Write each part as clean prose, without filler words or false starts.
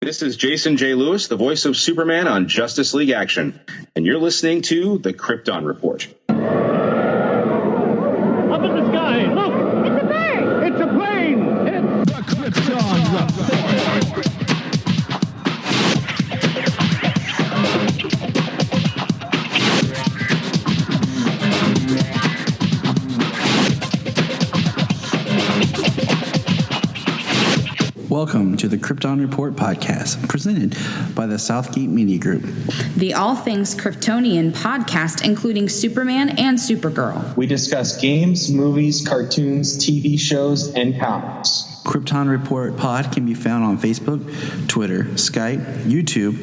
This is Jason J. Lewis, the voice of Superman on Justice League Action, and you're listening to the Krypton Report. Up in the sky, look! It's a bird! It's a plane! It's the Krypton Report! Welcome to the Krypton Report Podcast, presented by the Southgate Media Group. The All Things Kryptonian podcast, including Superman and Supergirl. We discuss games, movies, cartoons, TV shows, and comics. Krypton Report Pod can be found on Facebook, Twitter, Skype, YouTube,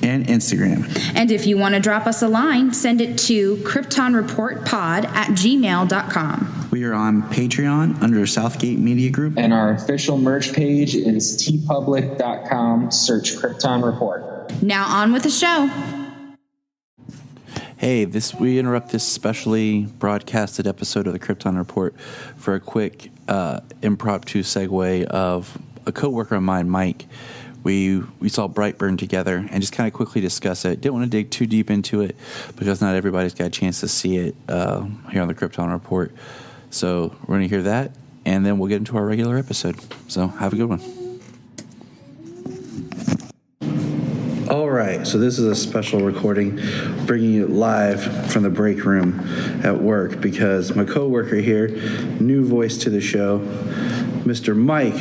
and Instagram. And if you want to drop us a line, send it to kryptonreportpod@gmail.com. We are on Patreon under Southgate Media Group. And our official merch page is tpublic.com. Search Krypton Report. Now on with the show. Hey, we interrupt this specially broadcasted episode of the Krypton Report for a quick impromptu segue of a coworker of mine, Mike. We saw Brightburn together and just kind of quickly discuss it. Didn't want to dig too deep into it because not everybody's got a chance to see it here on the Krypton Report. So we're going to hear that, and then we'll get into our regular episode. So have a good one. All right, so this is a special recording, bringing you live from the break room at work because my coworker here, new voice to the show, Mr. Mike,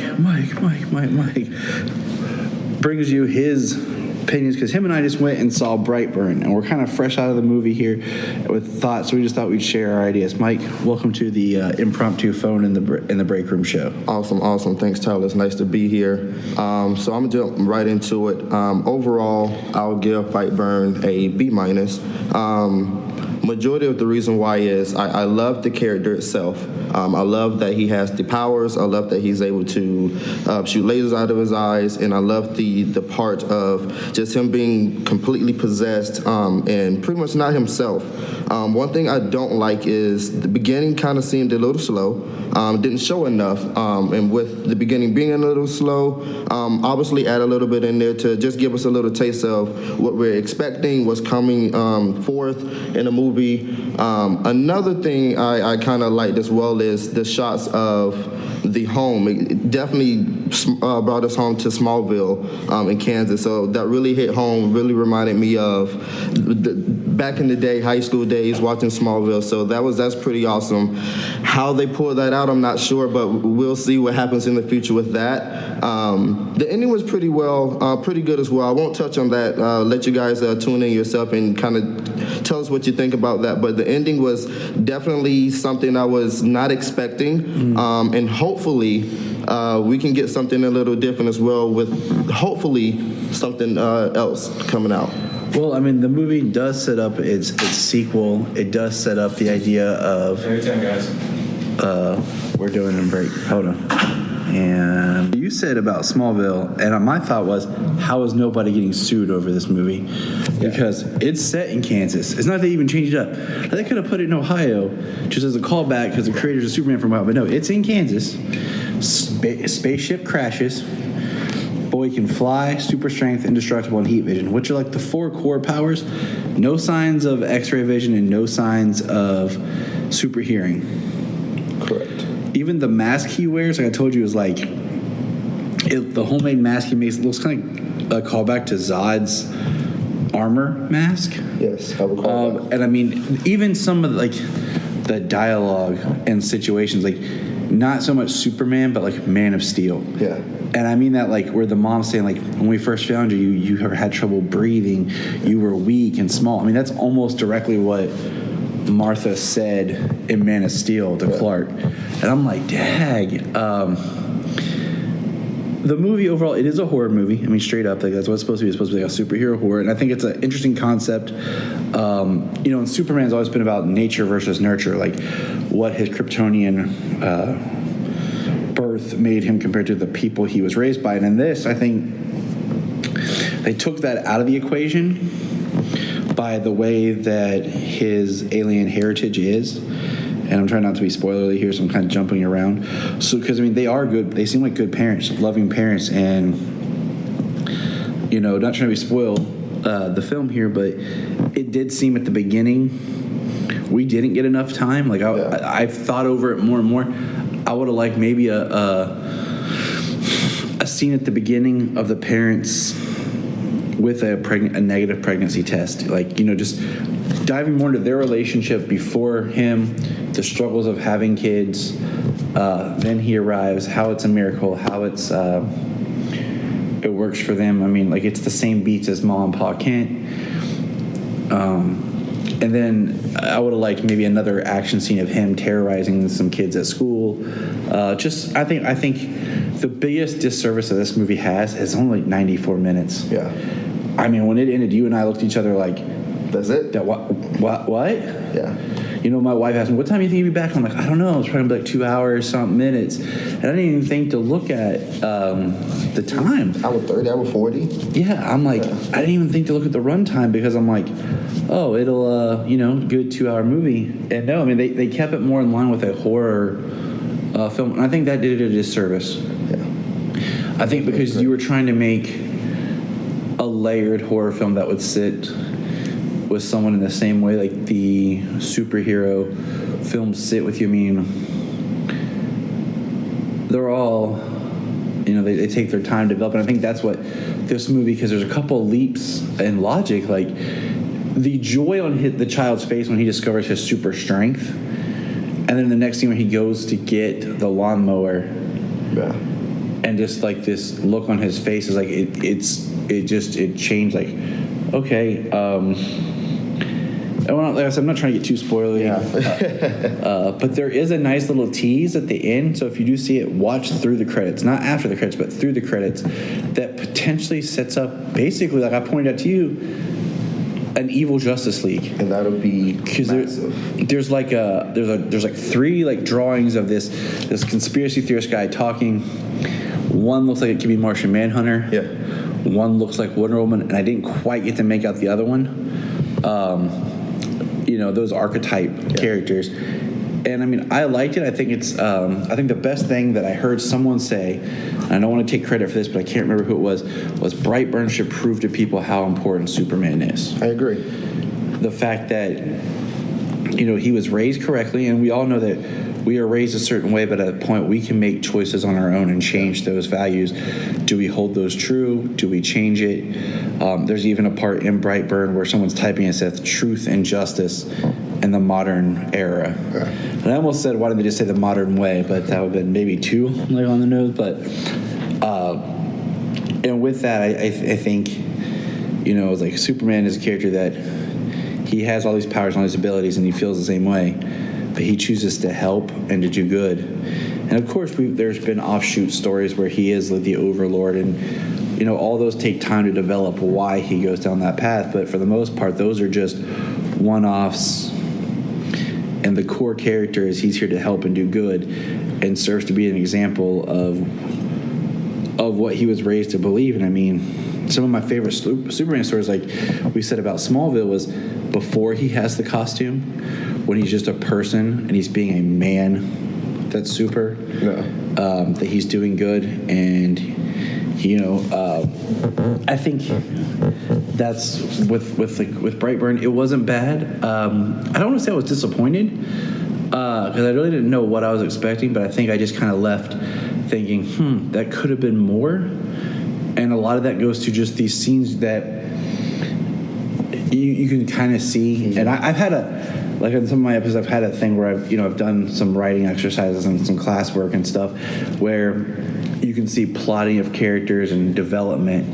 brings you his opinions because him and I just went and saw Brightburn, and we're kind of fresh out of the movie here with thoughts, so we just thought we'd share our ideas. Mike, welcome to the impromptu phone in the break room show. Awesome. Thanks, Tyler. It's nice to be here. So I'm gonna jump right into it. Overall, I'll give Brightburn a B-. Majority of the reason why is I love the character itself. I love that he has the powers. I love that he's able to shoot lasers out of his eyes, and I love the part of just him being completely possessed and pretty much not himself. One thing I don't like is the beginning kind of seemed a little slow. Didn't show enough, and with the beginning being a little slow, obviously add a little bit in there to just give us a little taste of what we're expecting, what's coming forth in a movie. Another thing I kind of liked as well is the shots of the home. It definitely brought us home to Smallville in Kansas, so that really hit home, really reminded me of back in the day, high school days, watching Smallville, so that's pretty awesome. How they pull that out, I'm not sure, but we'll see what happens in the future with that. The ending was pretty good as well. I won't touch on that. Let you guys tune in yourself and kind of tell us what you think about that. But the ending was definitely something I was not expecting, and hopefully we can get something a little different as well with hopefully something else coming out. Well, I mean, the movie does set up its sequel. It does set up the idea of... Every time, guys. We're doing a break. Hold on. And you said about Smallville, and my thought was, how is nobody getting sued over this movie? Because it's set in Kansas. It's not they even changed it up. They could have put it in Ohio just as a callback because the creators of Superman from Ohio. But no, it's in Kansas. Spaceship crashes. Boy can fly, super strength, indestructible, and heat vision, which are like the 4 core powers. No signs of X-ray vision and no signs of super hearing. Correct. Even the mask he wears, like I told you, is like the homemade mask he makes. It looks kind of a callback to Zod's armor mask. Yes, I would call that. And I mean, even some of the dialogue and situations, like not so much Superman, but like Man of Steel. Yeah. And I mean that, like, where the mom's saying, like, when we first found you, you had trouble breathing, you were weak and small. I mean, that's almost directly what Martha said in Man of Steel to Clark. And I'm like, dag. The movie overall, it is a horror movie. I mean, straight up, like, that's what it's supposed to be. It's supposed to be like a superhero horror. And I think it's an interesting concept. And Superman's always been about nature versus nurture, like what his Kryptonian birth made him compared to the people he was raised by. And in this, I think they took that out of the equation by the way that his alien heritage is. And I'm trying not to be spoilerly here, so I'm kind of jumping around. So, because, I mean, they are good. They seem like good parents, loving parents. And not trying to spoil the film here, but it did seem at the beginning we didn't get enough time. Like I've thought over it more and more. I would have liked maybe a scene at the beginning of the parents with a negative pregnancy test, like just diving more into their relationship before him, the struggles of having kids, then he arrives, how it's a miracle, how it's it works for them. I mean, like, it's the same beats as Ma and Pa Kent. And then I would have liked maybe another action scene of him terrorizing some kids at school. I think the biggest disservice that this movie has is only like 94 minutes. Yeah. I mean, when it ended, you and I looked at each other like, that's it? What? Yeah. My wife asked me, what time do you think you'll be back? I'm like, I don't know. It's probably going to be like 2 hours, something minutes. And I didn't even think to look at the time. Hour 30, hour 40? Yeah, I'm like, I didn't even think to look at the runtime because I'm like, oh, it'll, good 2 hour movie. And no, I mean, they kept it more in line with a horror film. And I think that did it a disservice. Yeah. I think because you were trying to make a layered horror film that would sit with someone in the same way like the superhero films sit with you. I mean, they're all, they take their time to develop. And I think that's what this movie, because there's a couple leaps in logic, like the joy on the child's face when he discovers his super strength, and then the next scene when he goes to get the lawnmower, and just like this look on his face is like it changed. Like, okay, like I said, I'm not trying to get too spoilery, but there is a nice little tease at the end. So if you do see it, watch through the credits, not after the credits, but through the credits, that potentially sets up basically, like I pointed out to you, an evil Justice League, and that'll be massive. There's like three like drawings of this conspiracy theorist guy talking. One looks like it could be Martian Manhunter. Yeah. One looks like Wonder Woman, and I didn't quite get to make out the other one. Those archetype characters. And I mean, I liked it. I think it's, I think the best thing that I heard someone say, and I don't want to take credit for this, but I can't remember who it was Brightburn should prove to people how important Superman is. I agree. The fact that, he was raised correctly, and we all know that we are raised a certain way, but at a point we can make choices on our own and change those values. Do we hold those true? Do we change it? There's even a part in Brightburn where someone's typing and says truth and justice in the modern era. Yeah. And I almost said, why didn't they just say the modern way? But that would have been maybe too like on the nose. But and with that, I think, it's like Superman is a character that he has all these powers and all these abilities, and he feels the same way. But he chooses to help and to do good. And of course, there's been offshoot stories where he is like the overlord, and all those take time to develop why he goes down that path. But for the most part, those are just one-offs. And the core character is he's here to help and do good, and serves to be an example of what he was raised to believe. And I mean, some of my favorite Superman stories, like we said about Smallville, was before he has the costume, when he's just a person and he's being a man that's super, that he's doing good. And I think that's with Brightburn, it wasn't bad. I don't want to say I was disappointed, because I really didn't know what I was expecting, but I think I just kind of left thinking, that could have been more. And a lot of that goes to just these scenes that you can kind of see. And I've had like in some of my episodes, I've had a thing where I've done some writing exercises and some classwork and stuff where you can see plotting of characters and development.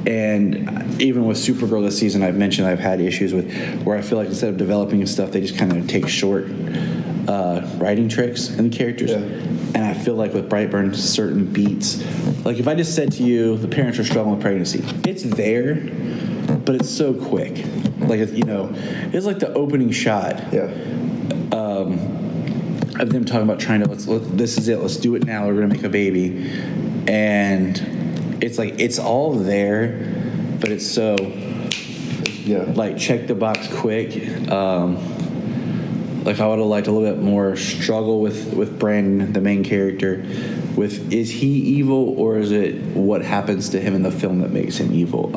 And even with Supergirl this season, I've mentioned I've had issues with where I feel like instead of developing stuff, they just kind of take short writing tricks in the characters. Yeah. And I feel like with Brightburn, certain beats, like if I just said to you, the parents are struggling with pregnancy, it's there, but it's so quick. Like, it's like the opening shot of them talking about trying to, this is it, let's do it now, we're going to make a baby. And it's like, it's all there, but it's so, like, check the box quick. Like, I would have liked a little bit more struggle with Brandon, the main character. with is he evil or is it what happens to him in the film that makes him evil?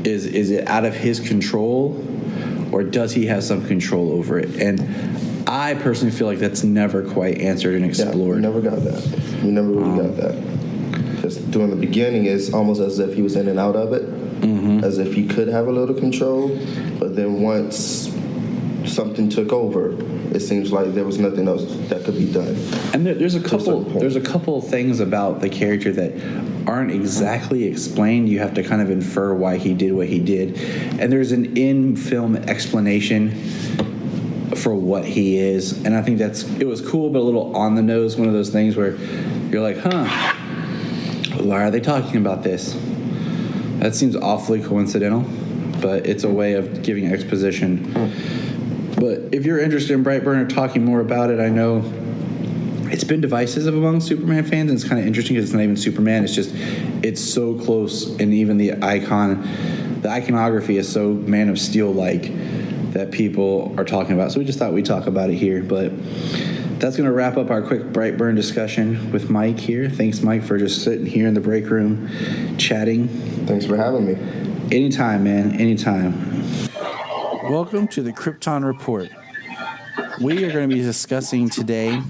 Is it out of his control, or does he have some control over it? And I personally feel like that's never quite answered and explored. Yeah, we never got that. We never really got that. Just during the beginning, it's almost as if he was in and out of it, as if he could have a little control, but then once something took over, it seems like there was nothing else that could be done. And there's a couple things about the character that aren't exactly explained. You have to kind of infer why he did what he did, and there's an in-film explanation for what he is, and I think it was cool, but a little on the nose. One of those things where you're like, why are they talking about this? That seems awfully coincidental, but it's a way of giving exposition. But if you're interested in Brightburn or talking more about it, I know it's been divisive among Superman fans, and it's kind of interesting because it's not even Superman. It's so close, and even the iconography is so Man of Steel-like that people are talking about. So we just thought we'd talk about it here. But that's going to wrap up our quick Brightburn discussion with Mike here. Thanks, Mike, for just sitting here in the break room chatting. Thanks for having me. Anytime, man. Anytime. Welcome to the Krypton Report. We are going to be discussing today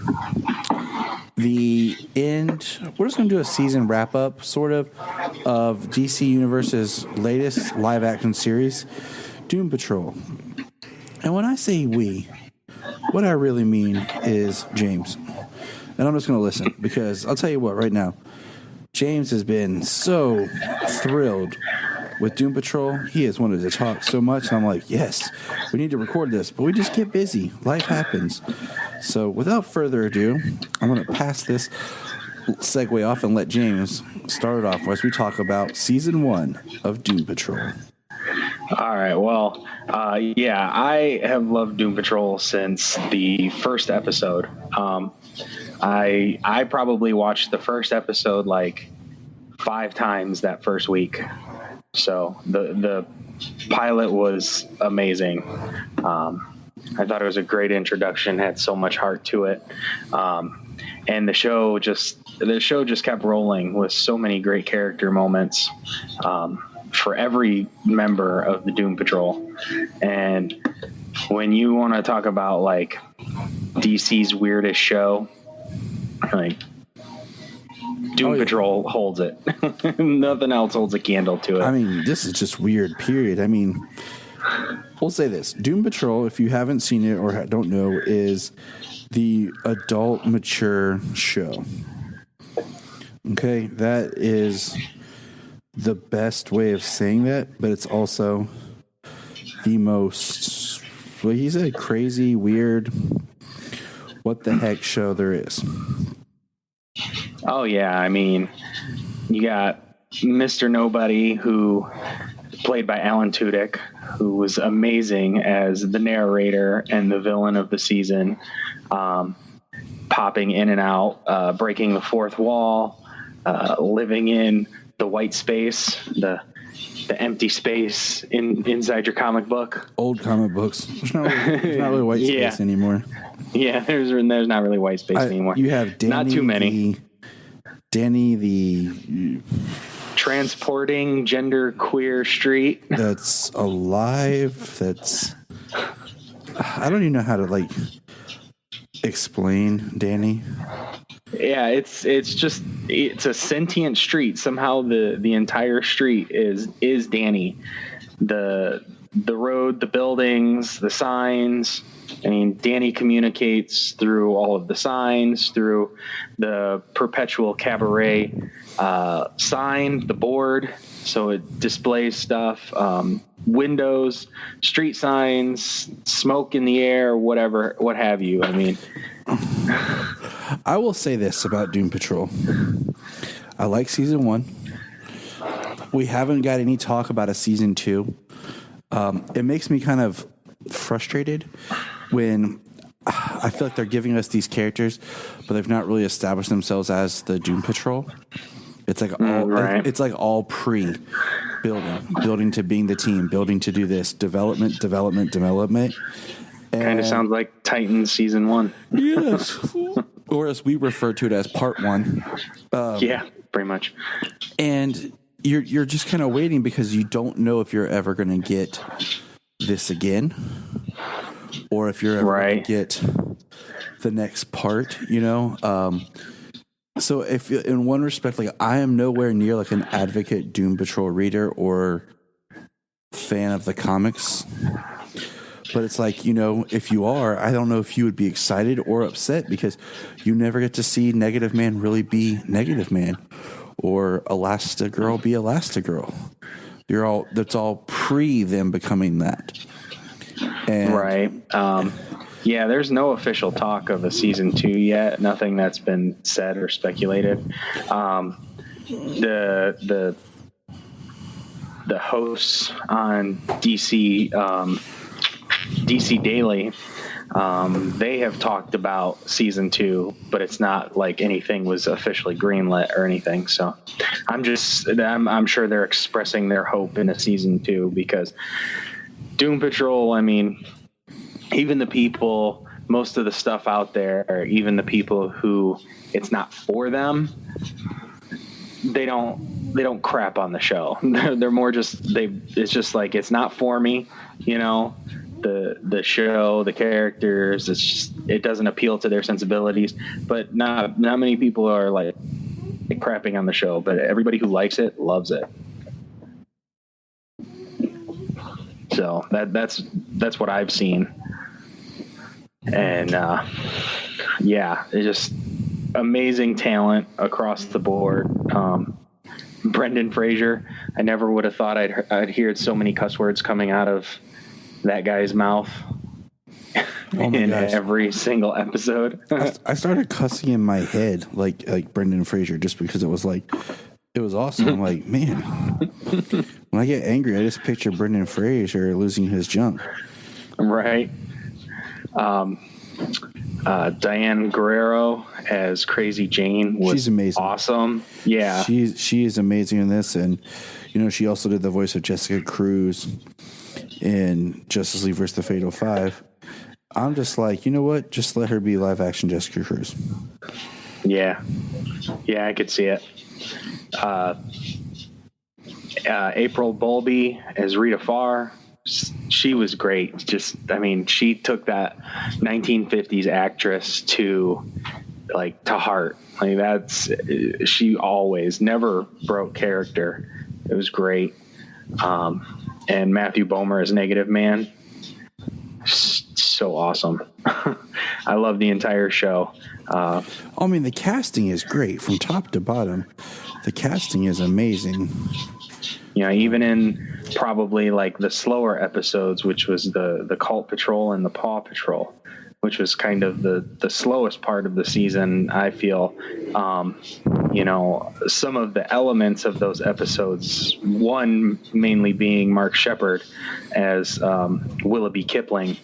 the end. We're just going to do a season wrap-up, sort of DC Universe's latest live-action series, Doom Patrol. And when I say we, what I really mean is James. And I'm just going to listen, because I'll tell you what, right now, James has been so thrilled with Doom Patrol. He has wanted to talk so much, and I'm like, yes, we need to record this, but we just get busy. Life happens. So without further ado, I'm going to pass this segue off and let James start it off as we talk about Season 1 of Doom Patrol. All right. Well, I have loved Doom Patrol since the first episode. I probably watched the first episode like 5 times that first week. So the pilot was amazing. I thought it was a great introduction, had so much heart to it. And the show just kept rolling with so many great character moments for every member of the Doom Patrol. And when you want to talk about like DC's weirdest show, like Doom Patrol holds it. Nothing else holds a candle to it. I mean, this is just weird, period. I mean, we'll say this. Doom Patrol, if you haven't seen it or don't know, is the adult mature show. Okay, that is the best way of saying that, but it's also the most, what he said, crazy, weird, what the heck show there is. Oh, yeah. I mean, you got Mr. Nobody, who played by Alan Tudyk, who was amazing as the narrator and the villain of the season, popping in and out, breaking the fourth wall, living in the white space, the empty space inside your comic book. Old comic books. There's not really white space anymore. Yeah, there's not really white space anymore. You have Danny, not too many. Danny the transporting gender queer street that's alive. That's, I don't even know how to like explain Danny. Yeah, it's a sentient street. Somehow the entire street is Danny. The road, the buildings, the signs. I mean, Danny communicates through all of the signs, through the perpetual cabaret sign, the board, so it displays stuff, windows, street signs, smoke in the air, whatever, what have you. I mean, I will say this about Doom Patrol. I like Season 1. We haven't got any talk about a Season 2. It makes me kind of frustrated when I feel like they're giving us these characters, but they've not really established themselves as the Doom Patrol. It's like it's like all building to being the team, building to do this, development. Kind of sounds like Titans Season 1. Yes. or as we refer to it as part 1. Yeah, pretty much. And you're just kind of waiting because you don't know if you're ever going to get this again, or if you're ever going to get the next part, So if in one respect, like I am nowhere near like an advocate Doom Patrol reader or fan of the comics, but it's like, if you are, I don't know if you would be excited or upset because you never get to see Negative Man really be Negative Man or Elastigirl be Elastigirl. That's all pre them becoming that. And right. Yeah, there's no official talk of a season 2 yet. Nothing that's been said or speculated. The hosts on DC Daily, they have talked about season 2, but it's not like anything was officially greenlit or anything. So I'm sure they're expressing their hope in a season 2 because Doom Patrol, I mean, even the people, most of the stuff out there, or even the people who it's not for them, they don't crap on the show. They're more it's just like, it's not for me, the show, the characters, it doesn't appeal to their sensibilities. But not many people are like crapping on the show, but everybody who likes it loves it. So that's what I've seen. And it's just amazing talent across the board. Brendan Fraser, I never would have thought I'd hear so many cuss words coming out of that guy's mouth in every single episode. I started cussing in my head like Brendan Fraser just because it was awesome. I'm like, man, when I get angry, I just picture Brendan Fraser losing his junk. Right. Diane Guerrero as Crazy Jane was She's amazing. Awesome. Yeah. She is amazing in this. And, she also did the voice of Jessica Cruz in Justice League vs. the Fatal Five. I'm just like, you know what? Just let her be live action Jessica Cruz. Yeah. Yeah, I could see it. April Bowlby as Rita Farr. She was great. She took that 1950s actress to heart. She always never broke character. It was great. And Matthew Bomer as Negative Man. So awesome. I love the entire show. The casting is great from top to bottom. The casting is amazing. Even in probably the slower episodes, which was the Cult Patrol and the Paw Patrol, which was kind of the slowest part of the season, I feel. Some of the elements of those episodes, one mainly being Mark Sheppard as Willoughby Kipling,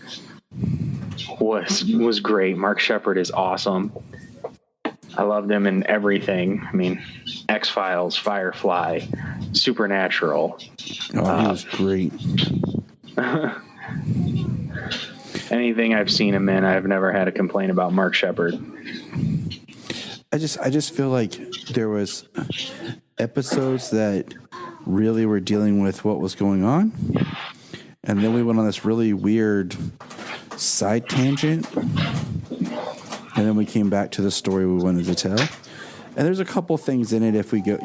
was great. Mark Sheppard is awesome. I loved him in everything. X-Files, Firefly, Supernatural. Oh, he was great. Anything I've seen him in, I've never had a complaint about Mark Sheppard. I just feel like there was episodes that really were dealing with what was going on, and then we went on this really weird side tangent, and then we came back to the story we wanted to tell. And there's a couple things in it if we go,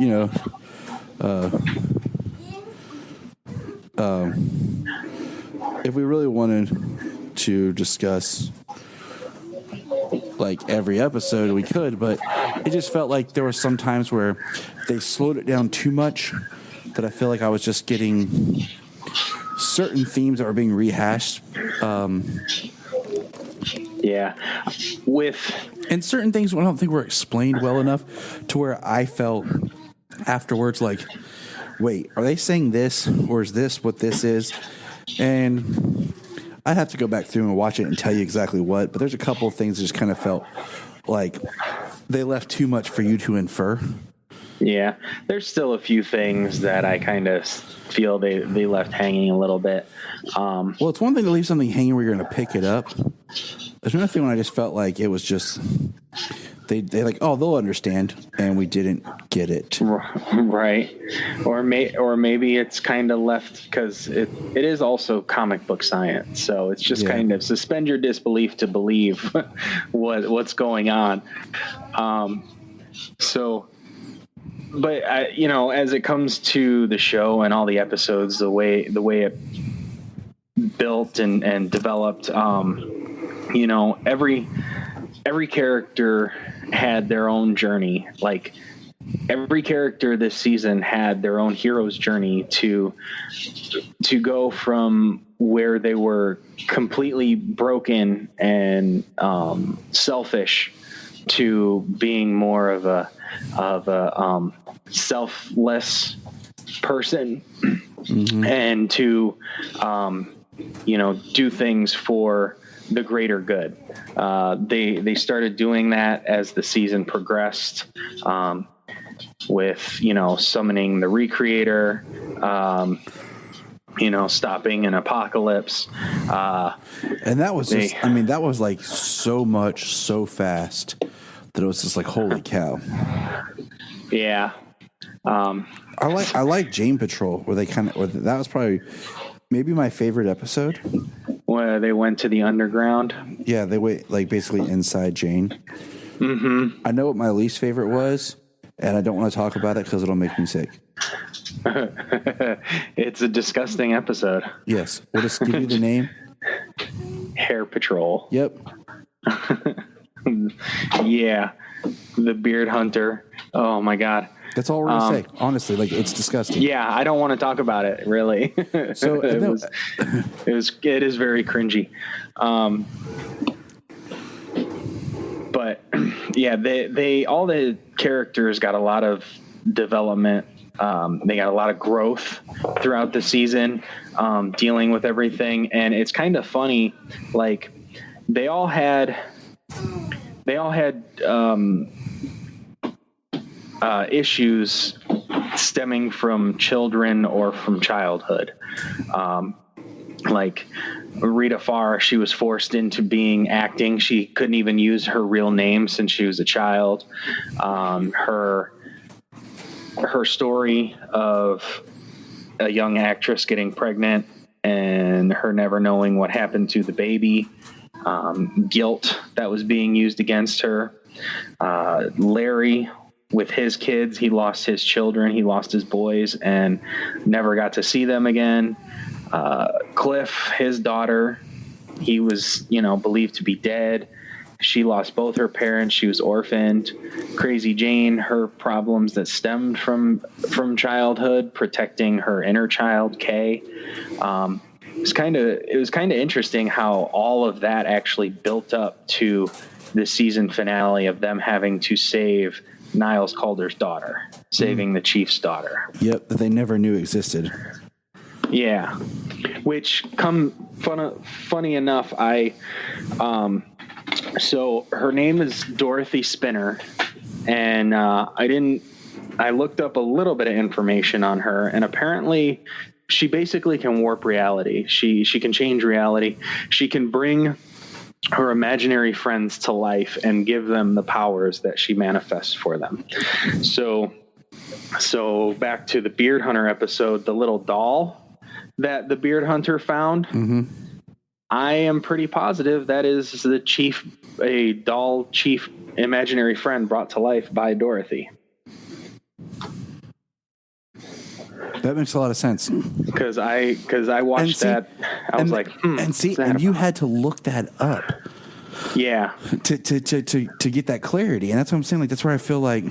if we really wanted to discuss every episode, we could, but it just felt like there were some times where they slowed it down too much that I feel like I was just getting certain themes that were being rehashed. And certain things I don't think were explained well enough to where I felt afterwards wait, are they saying this, or is this what this is? And I'd have to go back through and watch it and tell you exactly what, but there's a couple of things that just kind of felt like they left too much for you to infer. Yeah, there's still a few things that I kind of feel they left hanging a little bit. Well, it's one thing to leave something hanging where you're going to pick it up. There's another thing when I just felt like it was just They like, oh, they'll understand, and we didn't get it. Right. Or maybe it's kind of left because it is also comic book science. So it's just kind of suspend your disbelief to believe what's going on. But as it comes to the show and all the episodes, the way it built and developed, every character had their own journey. Like every character this season had their own hero's journey to go from where they were completely broken and selfish to being more of a selfless person, and to do things for the greater good. They started doing that as the season progressed, with summoning the Recreator, stopping an apocalypse, and that was that was like so much so fast that it was just like, holy cow. Yeah. I like Jane Patrol, where that was probably maybe my favorite episode. Where they went to the underground. Yeah, they went like basically inside Jane. Mm-hmm. I know what my least favorite was, and I don't want to talk about it because it'll make me sick. It's a disgusting episode. Yes. We'll just give you the name. Hair Patrol. Yep. Yeah. The Beard Hunter. Oh my God. That's all we're going to say. Honestly, like, it's disgusting. Yeah, I don't want to talk about it, really. So it is very cringy. But yeah, they all the characters got a lot of development. They got a lot of growth throughout the season, dealing with everything. And it's kind of funny. Like they all had issues stemming from children or from childhood. Like Rita Farr, she was forced into being acting. She couldn't even use her real name since she was a child. Her story of a young actress getting pregnant and her never knowing what happened to the baby, guilt that was being used against her. Larry, with his kids, he lost his children, he lost his boys and never got to see them again. Cliff, his daughter, he was, believed to be dead. She lost both her parents. She was orphaned. Crazy Jane, her problems that stemmed from childhood, protecting her inner child, Kay. It was kind of interesting how all of that actually built up to the season finale of them having to save Niles Calder's daughter, saving the chief's daughter. Yep, that they never knew existed. Yeah, which funny enough, so her name is Dorothy Spinner, and I looked up a little bit of information on her, and apparently she basically can warp reality. She can change reality. She can bring her imaginary friends to life and give them the powers that she manifests for them. So back to the Beard Hunter episode, the little doll that the Beard Hunter found. Mm-hmm. I am pretty positive that is a doll chief imaginary friend brought to life by Dorothy. That makes a lot of sense. Because I watched that. I was like, and you had to look that up. Yeah. To get that clarity. And that's what I'm saying. Like, that's where I feel like,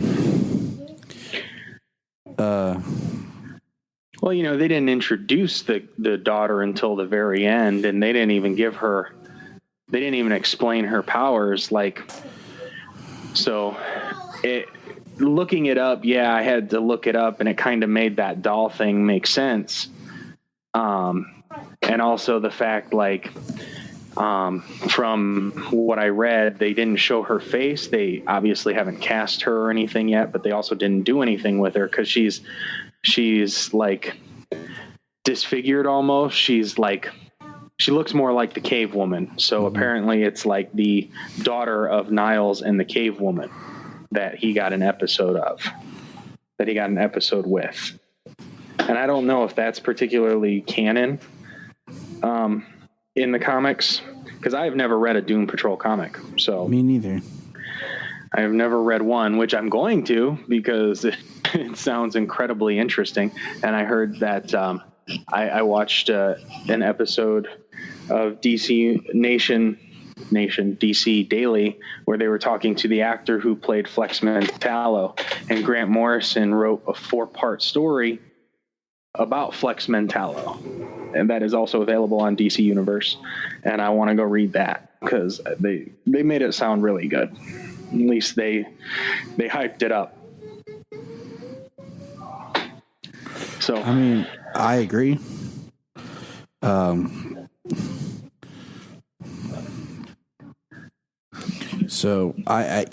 well, they didn't introduce the daughter until the very end, and they didn't even explain her powers. Like, so looking it up, yeah, I had to look it up, and it kind of made that doll thing make sense. And also the fact, like, from what I read, they didn't show her face. They obviously haven't cast her or anything yet, but they also didn't do anything with her because she's like disfigured almost. She's she looks more like the cave woman. So apparently it's like the daughter of Niles and the cave woman that he got an episode with. And I don't know if that's particularly canon in the comics, because I've never read a Doom Patrol comic. So Me neither. I've never read one, which I'm going to, because it sounds incredibly interesting. And I heard that I watched an episode of DC Nation DC Daily, where they were talking to the actor who played Flex Mentallo, and Grant Morrison wrote a 4-part story about Flex Mentallo, and that is also available on DC Universe. And I want to go read that, because they made it sound really good. At least they hyped it up. So I mean, I agree. So I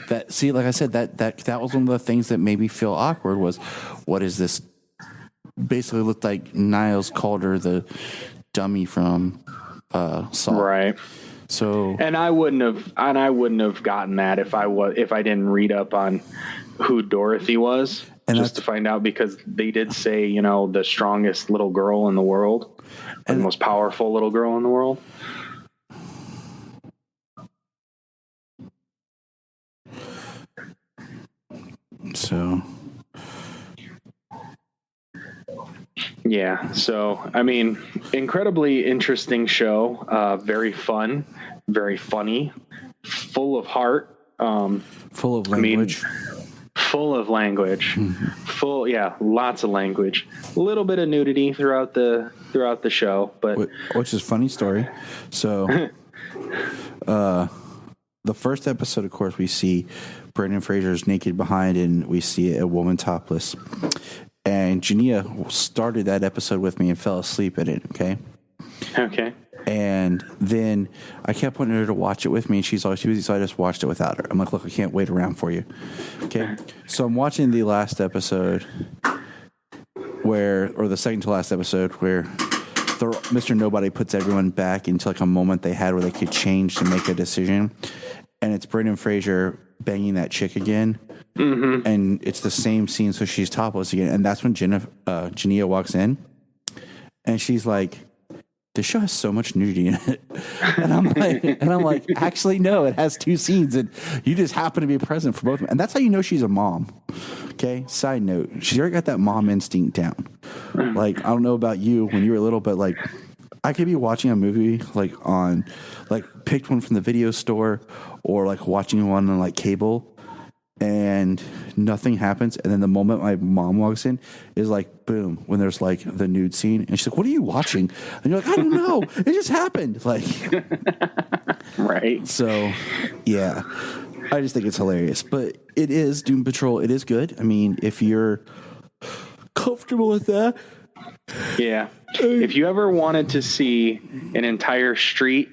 that, see, like I said, that was one of the things that made me feel awkward, was what is this? Basically looked like Niles called her the dummy from Saw. right. So And I wouldn't have gotten that if I didn't read up on who Dorothy was, And just to find out, because they did say, the strongest little girl in the world, and the most powerful little girl in the world. So Yeah. So, I mean, incredibly interesting show. Very fun, very funny, full of heart. full of language. Full of language. Lots of language. A little bit of nudity throughout the show, but Which is a funny story. So, the first episode, of course, we see Brendan Fraser's naked behind, and we see a woman topless. And Junia started that episode with me and fell asleep in it. Okay. And then I kept wanting her to watch it with me, and she's always busy, so I just watched it without her. I'm like, look, I can't wait around for you. Okay. So I'm watching the last episode or the second to last episode, where Mr. Nobody puts everyone back into like a moment they had where they could change to make a decision. And it's Brendan Fraser banging that chick again. Mm-hmm. And it's the same scene, so she's topless again. And that's when Junia walks in, and she's like, this show has so much nudity in it. And I'm like, actually, no, it has 2 scenes, and you just happen to be present for both of them. And that's how you know she's a mom. Okay. Side note, she's already got that mom instinct down. Like, I don't know about you when you were little, but like, I could be watching a movie picked one from the video store, or like watching one on like cable, and nothing happens. And then the moment my mom walks in is like, boom, when there's like the nude scene. And she's like, what are you watching? And you're like, I don't know. It just happened. Like, right. So, yeah, I just think it's hilarious. But it is Doom Patrol. It is good. I mean, if you're comfortable with that. Yeah. If you ever wanted to see an entire street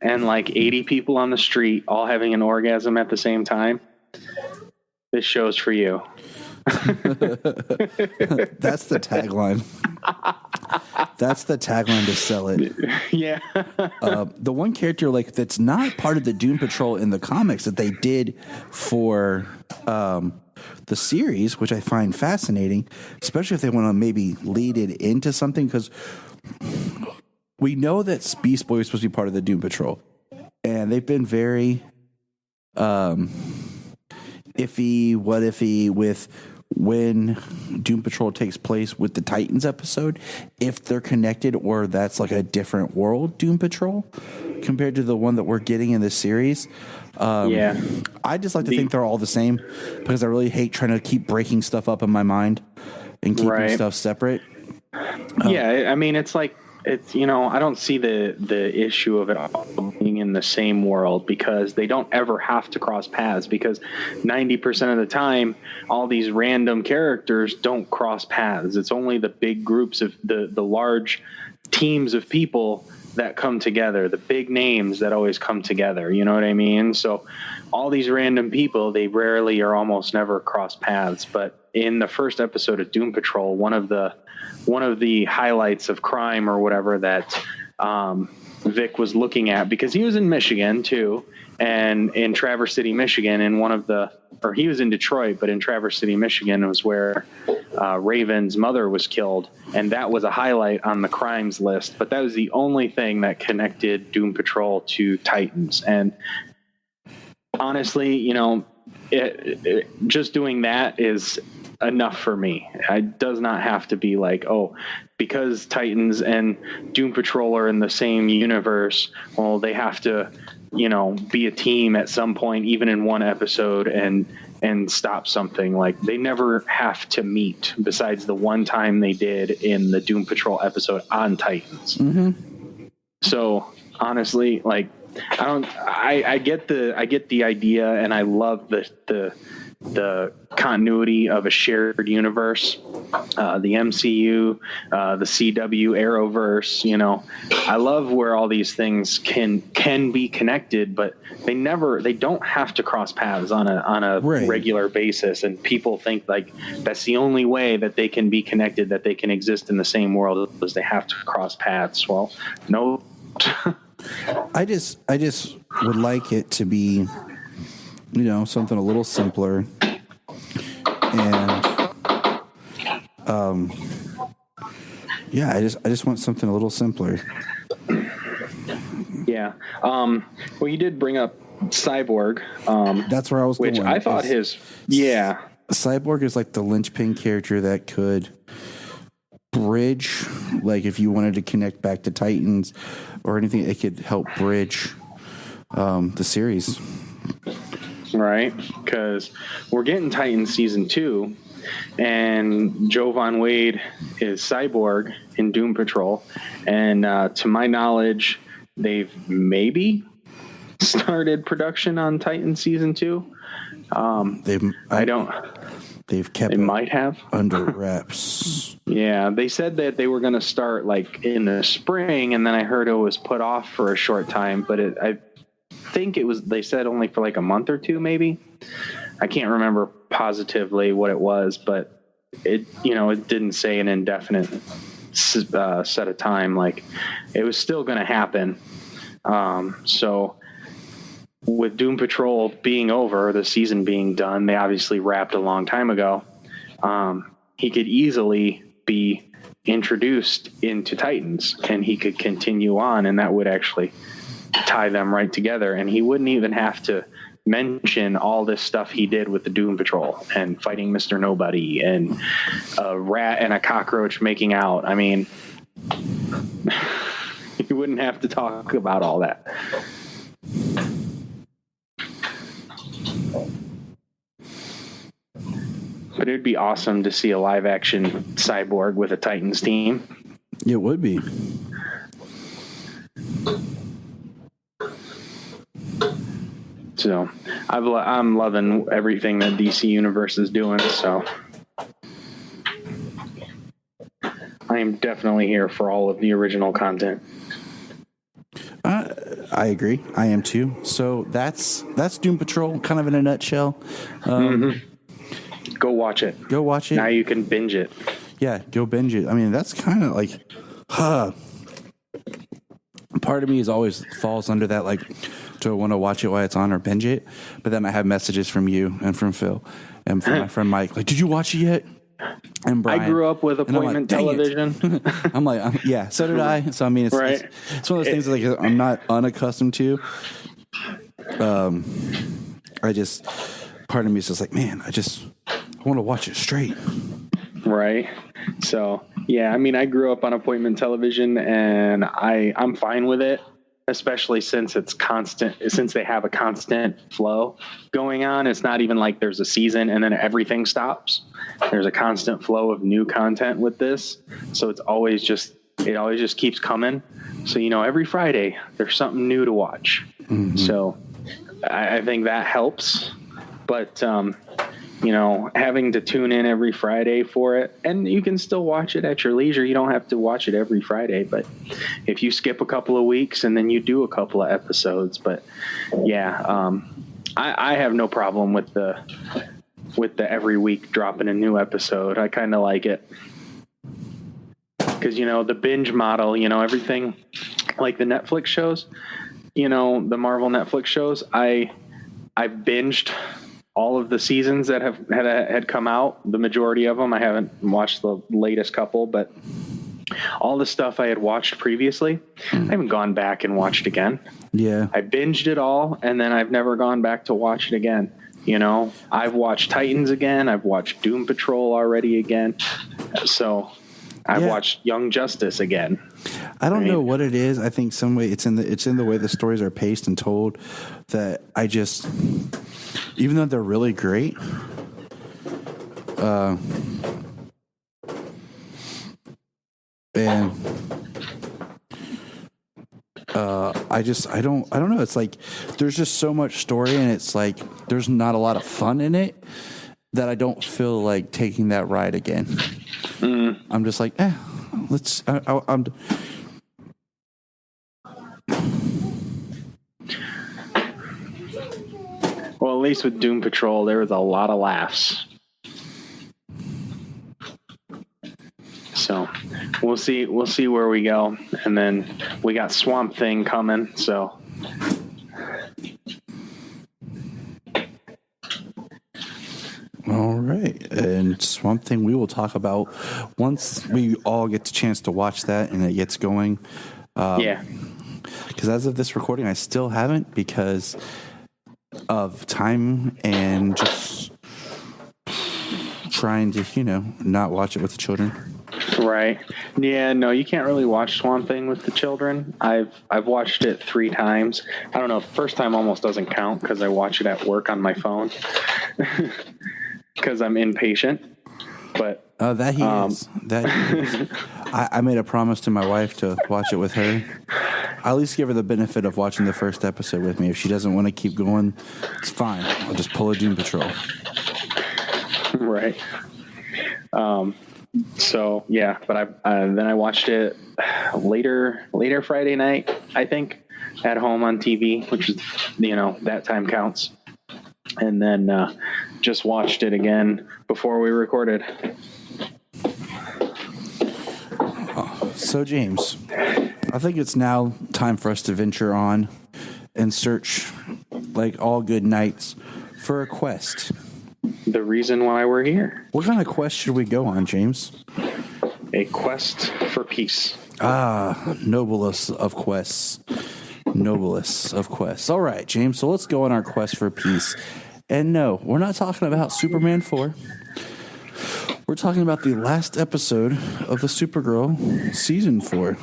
and like 80 people on the street all having an orgasm at the same time, this show's for you. That's the tagline. That's the tagline to sell it. Yeah. The one character that's not part of the Doom Patrol in the comics that they did for the series, which I find fascinating, especially if they want to maybe lead it into something, because we know that Beast Boy is supposed to be part of the Doom Patrol, and they've been very iffy with when Doom Patrol takes place with the Titans episode, if they're connected, or that's like a different world Doom Patrol compared to the one that we're getting in this series. I just like to think they're all the same, because I really hate trying to keep breaking stuff up in my mind and keeping stuff separate. I mean, it's like, I don't see the issue of it all being in the same world, because they don't ever have to cross paths, because 90% of the time, all these random characters don't cross paths. It's only the big groups of the large teams of people that come together, the big names that always come together. You know what I mean? So all these random people, they rarely or almost never cross paths. But in the first episode of Doom Patrol, one of the highlights of crime or whatever that Vic was looking at, because he was in Michigan too, and in Traverse City, Michigan, he was in Detroit, but in Traverse City, Michigan was where Raven's mother was killed, and that was a highlight on the crimes list. But that was the only thing that connected Doom Patrol to Titans. And honestly, just doing that is enough for me. It does not have to be like, oh, because Titans and Doom Patrol are in the same universe, well, they have to, be a team at some point, even in one episode, and stop something. Like, they never have to meet, besides the one time they did in the Doom Patrol episode on Titans. Mm-hmm. So honestly, like, I get the idea, and I love the continuity of a shared universe, the MCU, the CW Arrowverse. I love where all these things can be connected, but they don't have to cross paths on a regular basis. And people think like that's the only way that they can be connected, that they can exist in the same world, is they have to cross paths. Well, no. I just would like it to be, something a little simpler, and I just want something a little simpler. Yeah. Well, you did bring up Cyborg. That's where I was going. Which I thought Cyborg is like the linchpin character that could bridge, like if you wanted to connect back to Titans or anything, it could help bridge the series. Right, because we're getting Titans season 2, and Jovan Wade is Cyborg in Doom Patrol, and to my knowledge, they've maybe started production on Titans season 2. They've kept it might have under wraps. Yeah, they said that they were going to start like in the spring, and then I heard it was put off for a short time, but I think they said only for like a month or two, maybe. I can't remember positively what it was, but it didn't say an indefinite set of time. Like, it was still going to happen. So with Doom Patrol being over, the season being done, they obviously wrapped a long time ago. He could easily be introduced into Titans, and he could continue on, and that would actually tie them right together, and he wouldn't even have to mention all this stuff he did with the Doom Patrol and fighting Mr. Nobody and a rat and a cockroach making out. I mean, you wouldn't have to talk about all that. But it'd be awesome to see a live action Cyborg with a Titans team. It would be. So I'm loving everything that DC Universe is doing. So I am definitely here for all of the original content. I agree. I am too. So that's Doom Patrol, kind of in a nutshell. Go watch it. Go watch it. Now you can binge it. Yeah, go binge it. I mean, that's kind of like, part of me is always falls under that, like, do I want to watch it while it's on or binge it? But then I have messages from you and from Phil and from my friend Mike, like, did you watch it yet? And Brian. I grew up with appointment television. I'm like, yeah, so did I. So I mean, it's one of those things like I'm not unaccustomed to. Part of me is just like, man, I want to watch it straight. Right. So yeah, I mean, I grew up on appointment television, and I'm fine with it, especially since it's constant. Since they have a constant flow going on, it's not even like there's a season and then everything stops. There's a constant flow of new content with this, so it always just keeps coming. So every Friday there's something new to watch. Mm-hmm. So I think that helps, but having to tune in every Friday for it, and you can still watch it at your leisure. You don't have to watch it every Friday, but if you skip a couple of weeks and then you do a couple of episodes, but yeah, I have no problem with the every week dropping a new episode. I kind of like it because, the binge model, everything like the Netflix shows, the Marvel Netflix shows, I binged all of the seasons that had come out. The majority of them. I haven't watched the latest couple, but all the stuff I had watched previously, I haven't gone back and watched again. Yeah. I binged it all, and then I've never gone back to watch it again. I've watched Titans again. I've watched Doom Patrol already again. So I've watched Young Justice again. I don't know what it is. I think some way it's in the way the stories are paced and told that I just, even though they're really great, and I don't know. It's like there's just so much story, and it's like there's not a lot of fun in it that I don't feel like taking that ride again. I'm just like, let's. I'm. Well, at least with Doom Patrol, there was a lot of laughs. So we'll see where we go, and then we got Swamp Thing coming. So all right, and Swamp Thing we will talk about once we all get the chance to watch that and it gets going. Because as of this recording, I still haven't because of time and just trying to not watch it with the children. Right. Yeah, no, you can't really watch Swamp Thing with the children. I've watched it 3 times. I don't know, first time almost doesn't count because I watch it at work on my phone because I'm impatient. But that he is. I made a promise to my wife to watch it with her. I at least give her the benefit of watching the first episode with me. If she doesn't want to keep going, it's fine. I'll just pull a Doom Patrol. Right. So yeah, but then I watched it later Friday night, I think, at home on TV, which is that time counts, and then just watched it again before we recorded. So James, I think it's now time for us to venture on and search, like all good nights, for a quest. The reason why we're here. What kind of quest should we go on, James? A quest for peace. Noblest of quests. Noblest of quests. All right, James, so let's go on our quest for peace. And no, we're not talking about Superman 4. We're talking about the last episode of the Supergirl Season 4.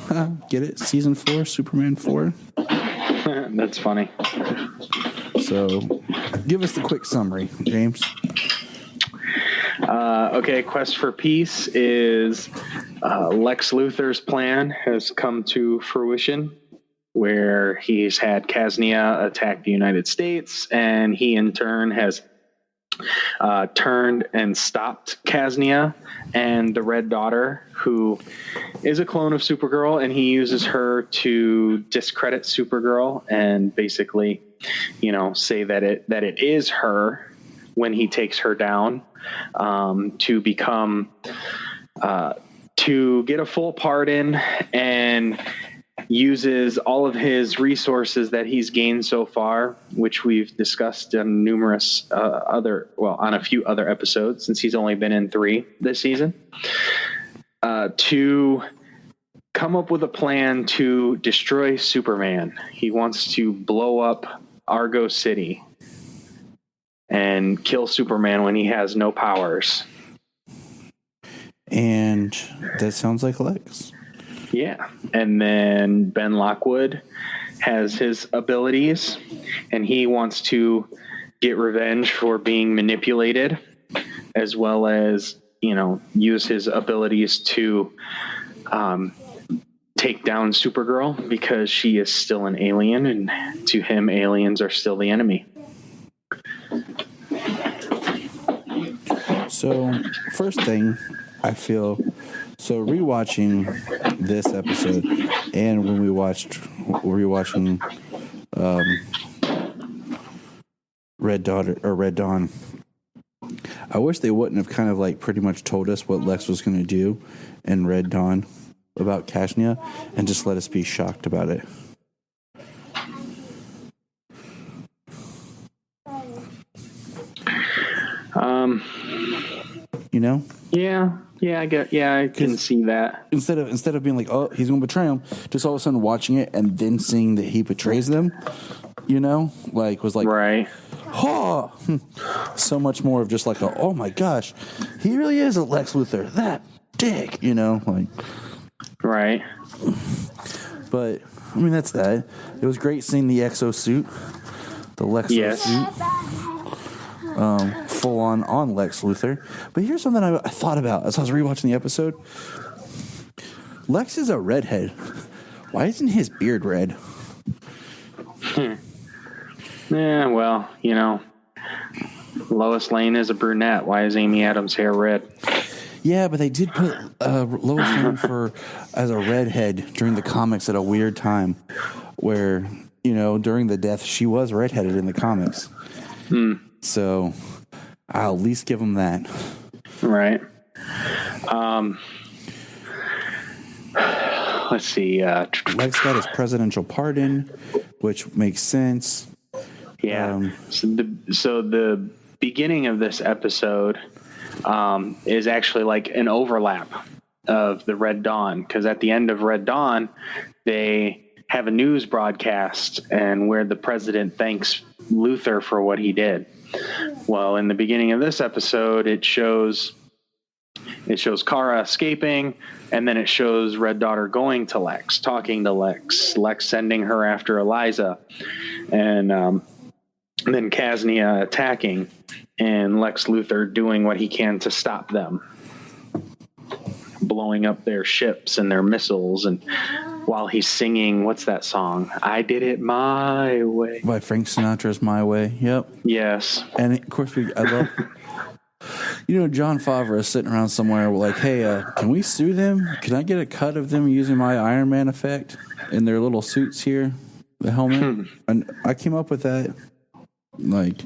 Get it? Season 4, Superman 4. That's funny. So, give us the quick summary, James. Okay, Quest for Peace is Lex Luthor's plan has come to fruition, where he's had Kaznia attack the United States, and he in turn has turned and stopped Kaznia and the Red Daughter, who is a clone of Supergirl, and he uses her to discredit Supergirl and basically, say that it is her when he takes her down, to become to get a full pardon, and uses all of his resources that he's gained so far, which we've discussed on numerous on a few other episodes, since he's only been in 3 this season, to come up with a plan to destroy Superman. He wants to blow up Argo City and kill Superman when he has no powers. And that sounds like Lex. Yeah. And then Ben Lockwood has his abilities, and he wants to get revenge for being manipulated, as well as, use his abilities to take down Supergirl, because she is still an alien, and to him, aliens are still the enemy. So, first thing, I feel, so rewatching this episode, and when we were rewatching Red Dawn, I wish they wouldn't have kind of like pretty much told us what Lex was going to do in Red Dawn. about Kashnia and just let us be shocked about it. You know? Yeah, I can see that. Instead of being like, oh, he's gonna betray him, just all of a sudden watching it and then seeing that he betrays them, you know, like was like, right. Oh, so much more of just like, oh my gosh, he really is a Lex Luthor, that dick, you know, like, right. But I mean, that's that. It was great seeing the exosuit, the Lexo suit. Full on Lex Luthor. But here's something I thought about as I was rewatching the episode. Lex is a redhead. Why isn't his beard red? Yeah, well, you know, Lois Lane is a brunette. Why is Amy Adams' hair red? Yeah, but they did put Lois Lane as a redhead during the comics at a weird time where, you know, during the death, she was redheaded in the comics. So I'll at least give them that. Right. Let's see. Lex got his presidential pardon, which makes sense. Yeah. So the beginning of this episode is actually like an overlap of the Red Dawn, because at the end of Red Dawn, they have a news broadcast and where the president thanks Luthor for what he did. Well, in the beginning of this episode, it shows Kara escaping, and then it shows Red Daughter going to Lex, talking to Lex sending her after Eliza, and then Kashnia attacking, and Lex Luthor doing what he can to stop them, blowing up their ships and their missiles, and while he's singing, what's that song? I Did It My Way. By Frank Sinatra's My Way. Yep. Yes. And of course, I love, you know, John Favreau is sitting around somewhere like, hey, can we sue them? Can I get a cut of them using my Iron Man effect in their little suits here, the helmet? And I came up with that. Like,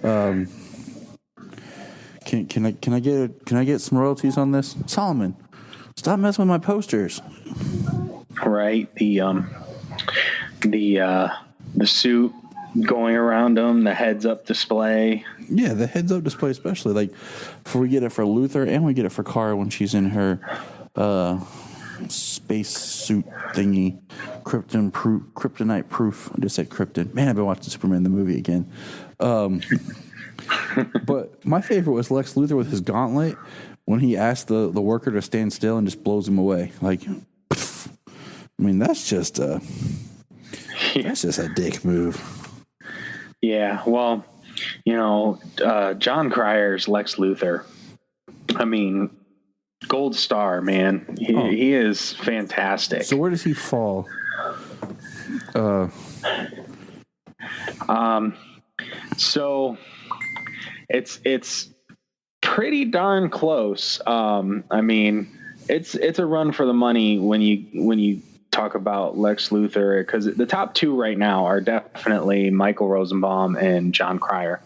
can I get some royalties on this? Solomon, stop messing with my posters. Right, the suit going around them, the heads up display. Yeah, the heads up display especially. Like, we get it for Luthor and we get it for Kara when she's in her space suit thingy, kryptonite proof. I just said Krypton. Man, I've been watching Superman the movie again. But my favorite was Lex Luthor with his gauntlet when he asked the worker to stand still and just blows him away. Like, I mean, that's just a dick move. Yeah, well, you know, John Cryer's Lex Luthor, I mean, gold star, man. He is fantastic. So where does he fall? So it's pretty darn close. I mean, it's a run for the money when you talk about Lex Luthor, because the top two right now are definitely Michael Rosenbaum and John Cryer.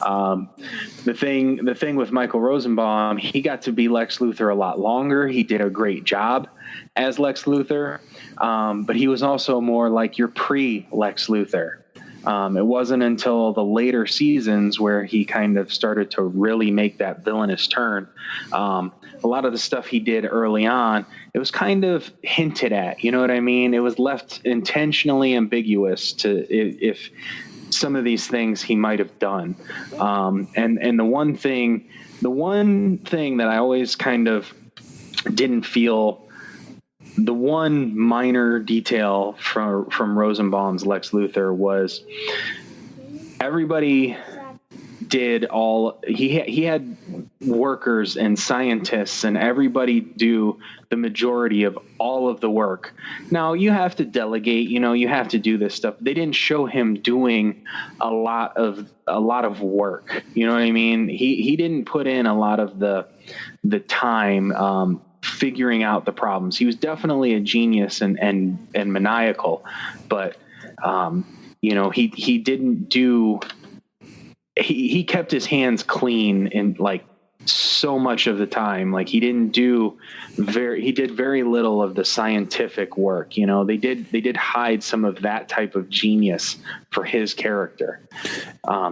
The thing with Michael Rosenbaum, he got to be Lex Luthor a lot longer. He did a great job as Lex Luthor, but he was also more like your pre-Lex Luthor. It wasn't until the later seasons where he kind of started to really make that villainous turn. A lot of the stuff he did early on, it was kind of hinted at, you know what I mean? It was left intentionally ambiguous to if some of these things he might have done. And the one thing that I always kind of didn't feel, the one minor detail from Rosenbaum's Lex Luthor was everybody did he had workers and scientists and everybody do the majority of all of the work. Now you have to delegate, you have to do this stuff. They didn't show him doing a lot of work. You know what I mean? He didn't put in a lot of the time, figuring out the problems. He was definitely a genius and maniacal, but he didn't do. He kept his hands clean in like so much of the time. Like he did very little of the scientific work. You know, they did hide some of that type of genius for his character,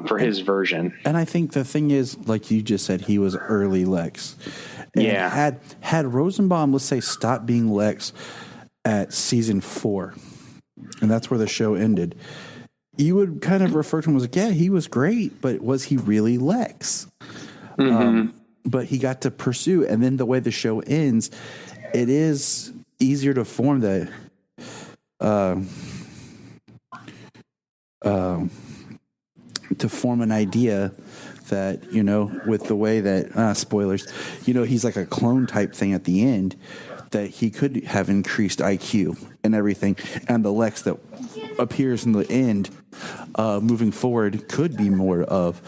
for his version. And I think the thing is, like you just said, he was early Lex. And Yeah. Had Rosenbaum, let's say, stopped being Lex at season 4, and that's where the show ended, you would kind of refer to him as like, yeah, he was great, but was he really Lex? But he got to pursue, and then the way the show ends, it is easier to form the to form an idea that, you know, with the way that spoilers, you know, he's like a clone type thing at the end, that he could have increased IQ and everything, and the Lex that appears in the end moving forward could be more of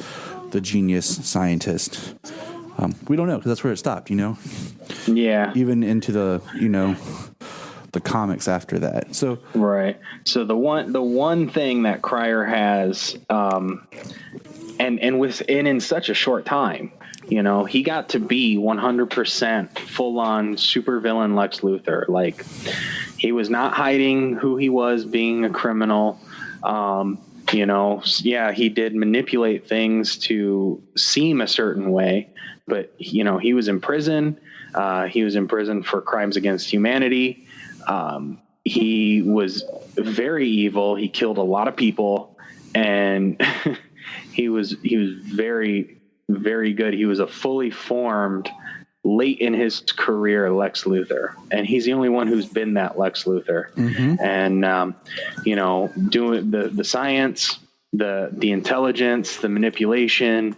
the genius scientist. We don't know, because that's where it stopped, you know? Yeah. Even into the, you know, the comics after that. So right. So the one thing that Cryer has, and in such a short time, you know, he got to be 100% full on supervillain Lex Luthor. Like, he was not hiding who he was, being a criminal. You know, yeah, he did manipulate things to seem a certain way, but, you know, he was in prison. He was in prison for crimes against humanity. He was very evil. He killed a lot of people, and he was very, very good. He was a fully formed, late in his career, Lex Luthor, and he's the only one who's been that Lex Luthor. And you know, doing the science, the intelligence, the manipulation,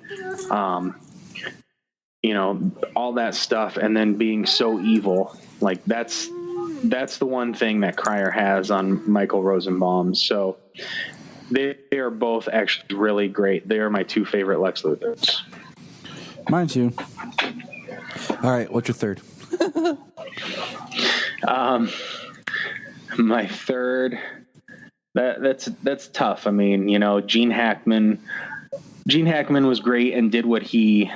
you know, all that stuff, and then being so evil. Like, that's the one thing that Cryer has on Michael Rosenbaum. So they are both actually really great. They are my two favorite Lex Luthors. mine too. All right, what's your third? My third, that's tough. I mean, you know, Gene Hackman was great and did what he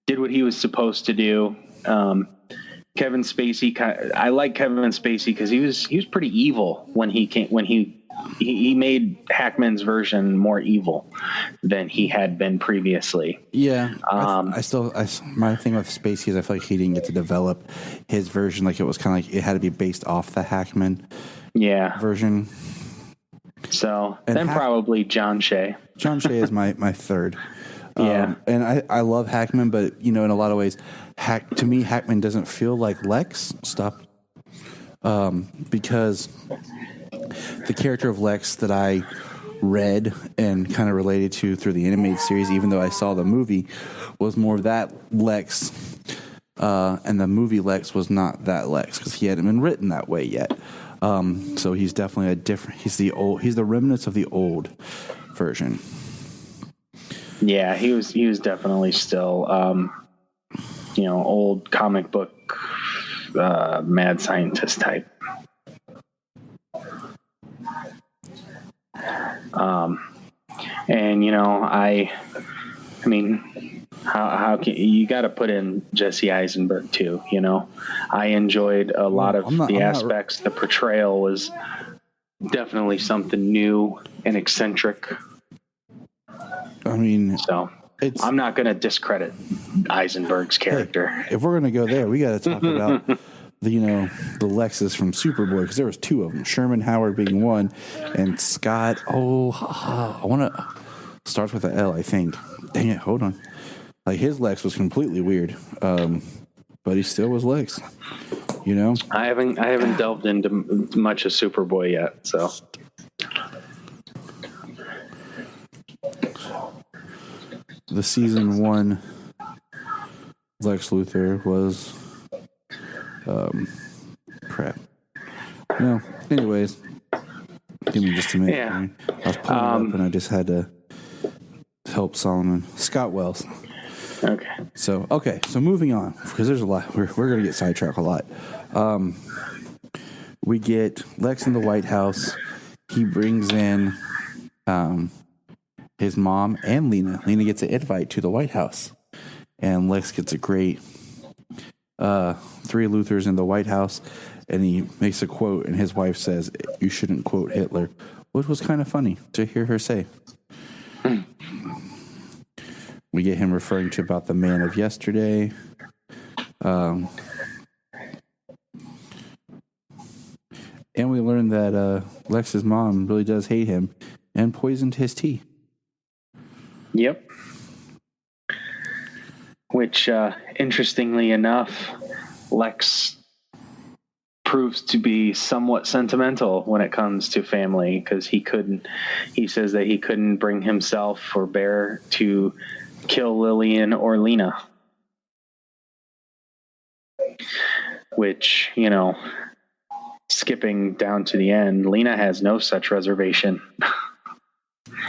was supposed to do. Kevin Spacey, I like Kevin Spacey because he was pretty evil when he made Hackman's version more evil than he had been previously. Yeah. My thing with Spacey is I feel like he didn't get to develop his version. Like, it was kind of like it had to be based off the Hackman version. So then probably John Shea. John Shea is my third. Yeah. And I love Hackman, but, you know, in a lot of ways, to me, Hackman doesn't feel like Lex. Because the character of Lex that I read and kind of related to through the animated series, even though I saw the movie, was more of that Lex, and the movie Lex was not that Lex because he hadn't been written that way yet. So he's definitely he's the remnants of the old version. Yeah, he was definitely still, you know, old comic book mad scientist type. And, you know, I mean, how can you got to put in Jesse Eisenberg too? You know, I enjoyed a lot of the aspects. The portrayal was definitely something new and eccentric. I mean, so I'm not going to discredit Eisenberg's character. Hey, if we're going to go there, we got to talk about the Lexes from Superboy, because there was two of them, Sherman Howard being one, and Scott. I want to starts with an L, I think. Dang it, hold on. Like, his Lex was completely weird, but he still was Lex. You know, I haven't delved into much of Superboy yet, so. The season 1 Lex Luthor was crap. No, anyways, give me just a minute. Yeah. I was pulling it up and I just had to help Solomon. Scott Wells. Okay. So moving on, because there's a lot. We're going to get sidetracked a lot. We get Lex in the White House. He brings in his mom and Lena. Lena gets an invite to the White House. and Lex gets a great 3 Luthers in the White House, and he makes a quote, and his wife says, "You shouldn't quote Hitler," which was kind of funny to hear her say. We get him referring to about the man of yesterday. And we learn that Lex's mom really does hate him and poisoned his tea. Yep. Which, interestingly enough, Lex proves to be somewhat sentimental when it comes to family, because he says that he couldn't bring himself or bear to kill Lillian or Lena. Which, skipping down to the end, Lena has no such reservation.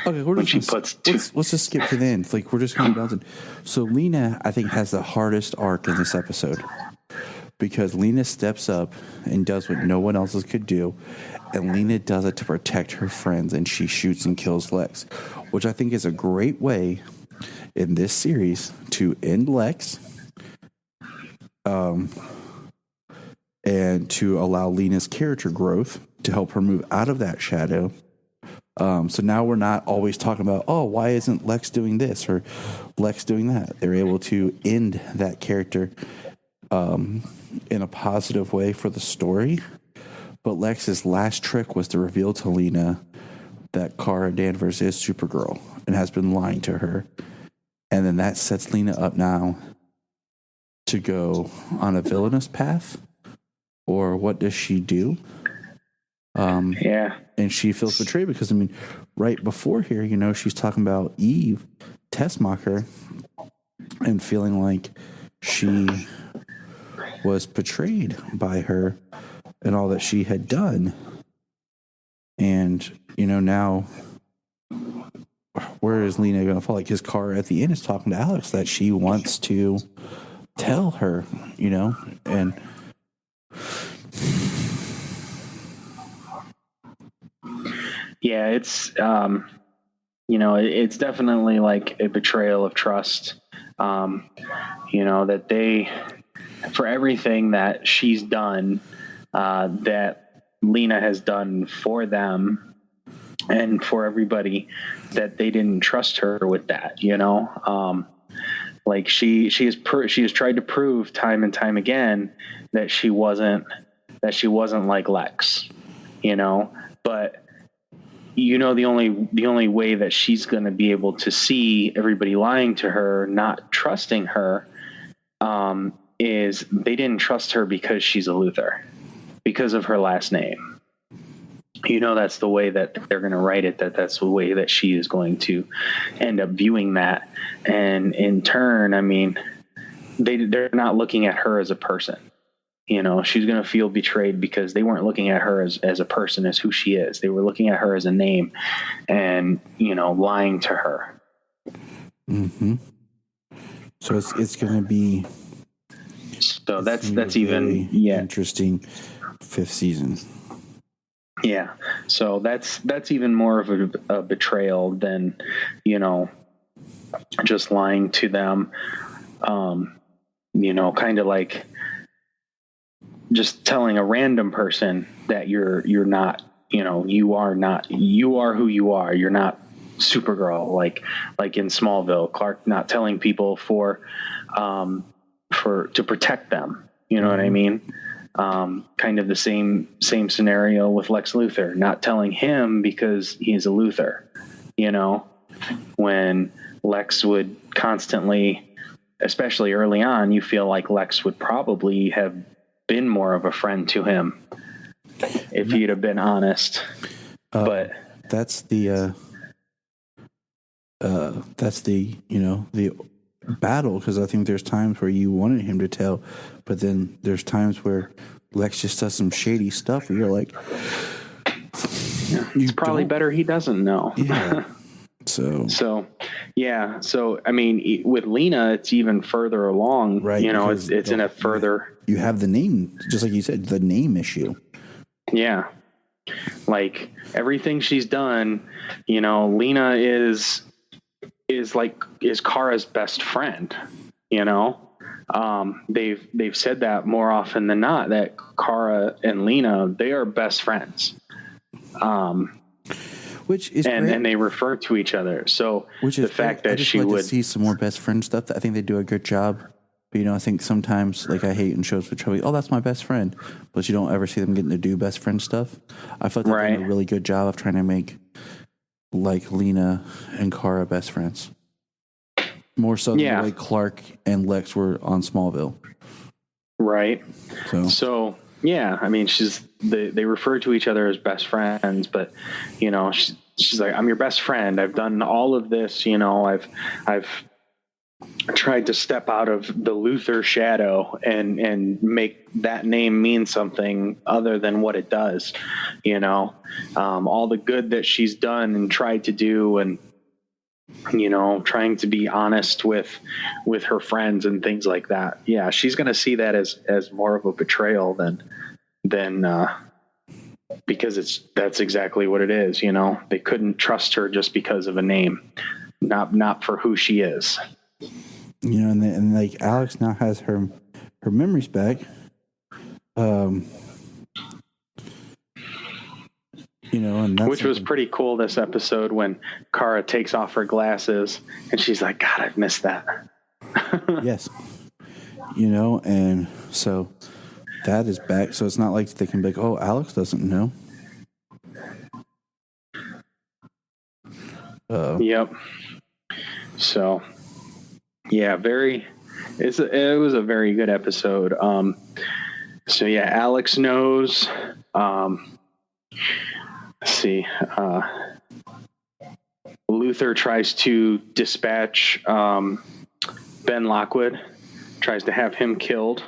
Okay, let's just skip to the end. Like, we're just going to bounce. So Lena, I think, has the hardest arc in this episode, because Lena steps up and does what no one else could do, and Lena does it to protect her friends, and she shoots and kills Lex, which I think is a great way in this series to end Lex, and to allow Lena's character growth to help her move out of that shadow. So now we're not always talking about, oh, why isn't Lex doing this or Lex doing that? They're able to end that character in a positive way for the story. But Lex's last trick was to reveal to Lena that Kara Danvers is Supergirl and has been lying to her. And then that sets Lena up now to go on a villainous path. Or what does she do? And she feels betrayed because, right before here, she's talking about Eve, Tessmacher, and feeling like she was betrayed by her and all that she had done. And, now, where is Lena going to fall? Like, his car at the end is talking to Alex that she wants to tell her, and... Yeah, it's it's definitely like a betrayal of trust. That they, for everything that she's done, that Lena has done for them and for everybody, that they didn't trust her with that. Like she has tried to prove time and time again that she wasn't like Lex, but the only way that she's going to be able to see everybody lying to her, not trusting her, is they didn't trust her because she's a Luthor, because of her last name. That's the way that they're going to write it, that's the way that she is going to end up viewing that. And in turn, they're not looking at her as a person. She's going to feel betrayed because they weren't looking at her as a person, as who she is. They were looking at her as a name and, lying to her. Mm-hmm. So it's going to be... So that's even interesting 5th season. Yeah. So that's even more of a betrayal than, just lying to them. Kind of like just telling a random person that you're not, you are who you are. You're not Supergirl, like in Smallville, Clark not telling people to protect them. You know what I mean? Kind of the same scenario with Lex Luthor, not telling him because he's a Luthor, when Lex would constantly, especially early on, you feel like Lex would probably have been more of a friend to him if he'd have been honest. But that's the the battle, because I think there's times where you wanted him to tell, but then there's times where Lex just does some shady stuff where you're like, it's probably better he doesn't know. Yeah. So with Lena, it's even further along, right? It's in a further. You have the name, just like you said, the name issue. Yeah, like everything she's done, Lena is Kara's best friend. You know, they've said that more often than not, that Kara and Lena, they are best friends. Which is and great. they refer to each other. So Which is the fact great. that I just she like would to see some more best friend stuff. I think they do a good job. But, you know, I think sometimes, like, I hate in shows with Chubby, oh, that's my best friend. But you don't ever see them getting to do best friend stuff. I feel like they're doing a really good job of trying to make, like, Lena and Kara best friends. More so than the way Clark and Lex were on Smallville. Right. So yeah, I mean, they refer to each other as best friends, but, you know, she's like, I'm your best friend. I've done all of this, you know, I've tried to step out of the Luthor shadow and make that name mean something other than what it does, you know, all the good that she's done and tried to do, and, you know, trying to be honest with her friends and things like that. Yeah, she's going to see that as more of a betrayal than because that's exactly what it is. You know, they couldn't trust her just because of a name, not for who she is. You know, and like Alex now has her memories back. You know, and that's which was pretty cool this episode when Kara takes off her glasses and she's like, God, I've missed that. Yes. You know, and so that is back. So it's not like they can be like, oh, Alex doesn't know. Yep. So, yeah, it was a very good episode. So yeah, Alex knows. Let's see. Luthor tries to dispatch Ben Lockwood, tries to have him killed,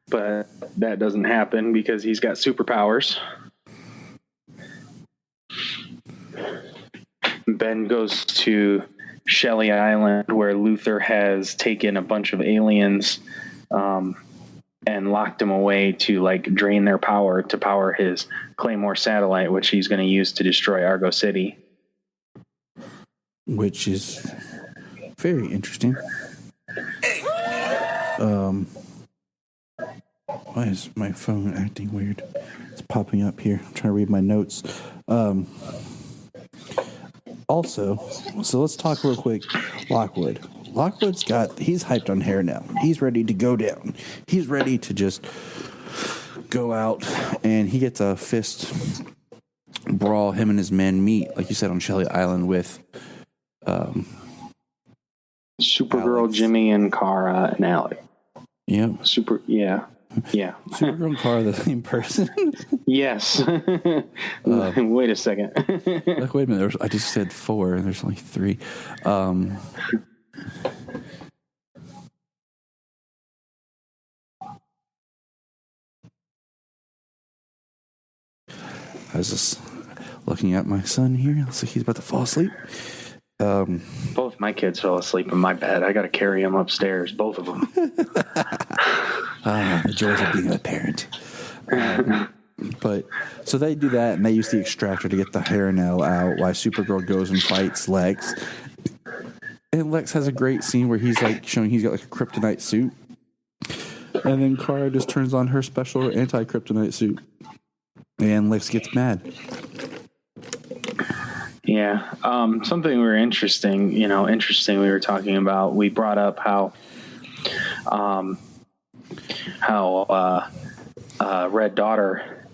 but that doesn't happen because he's got superpowers. Ben goes to Shelley Island, where Luthor has taken a bunch of aliens and locked them away to, like, drain their power to power his Claymore satellite, which he's going to use to destroy Argo City. Which is very interesting. Why is my phone acting weird? It's popping up here. I'm trying to read my notes. Also, so let's talk real quick. Lockwood. He's hyped on hair now. He's ready to go down. He's ready to just go out, and he gets a fist brawl. Him and his men meet, like you said, on Shelley Island with Supergirl, Alex. Jimmy, and Kara and Alec. Yep. Yeah. Supergirl and Kara are the same person? Yes. Wait a second. Like, wait a minute. I just said 4, and there's only 3. I was just looking at my son here. Looks like he's about to fall asleep. Both my kids fell asleep in my bed. I got to carry them upstairs, both of them. The joys of being a parent. But so they do that, and they use the extractor to get the hair nail out, while Supergirl goes and fights Lex. And Lex has a great scene where he's like showing he's got like a kryptonite suit, and then Kara just turns on her special anti-kryptonite suit, and Lex gets mad. Yeah. Something we were talking about, we brought up how Red Daughter,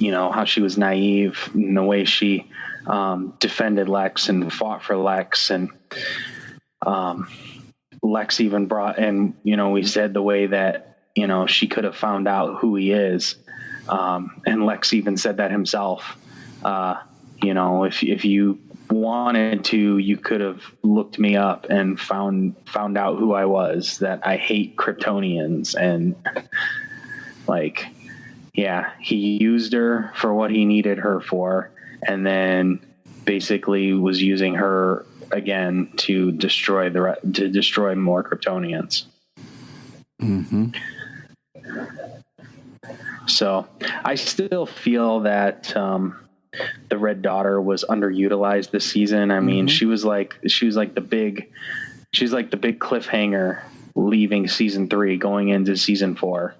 you know, how she was naive in the way she defended Lex and fought for Lex, and Lex even brought, and, you know, we said the way that, you know, she could have found out who he is, and Lex even said that himself. You know, if you wanted to, you could have looked me up and found out who I was, that I hate Kryptonians. And, like, yeah, he used her for what he needed her for, and then basically was using her again to destroy more Kryptonians. Mm-hmm. So I still feel that the Red Daughter was underutilized this season. I mean, she was like the big she's like the big cliffhanger leaving season 3, going into season 4.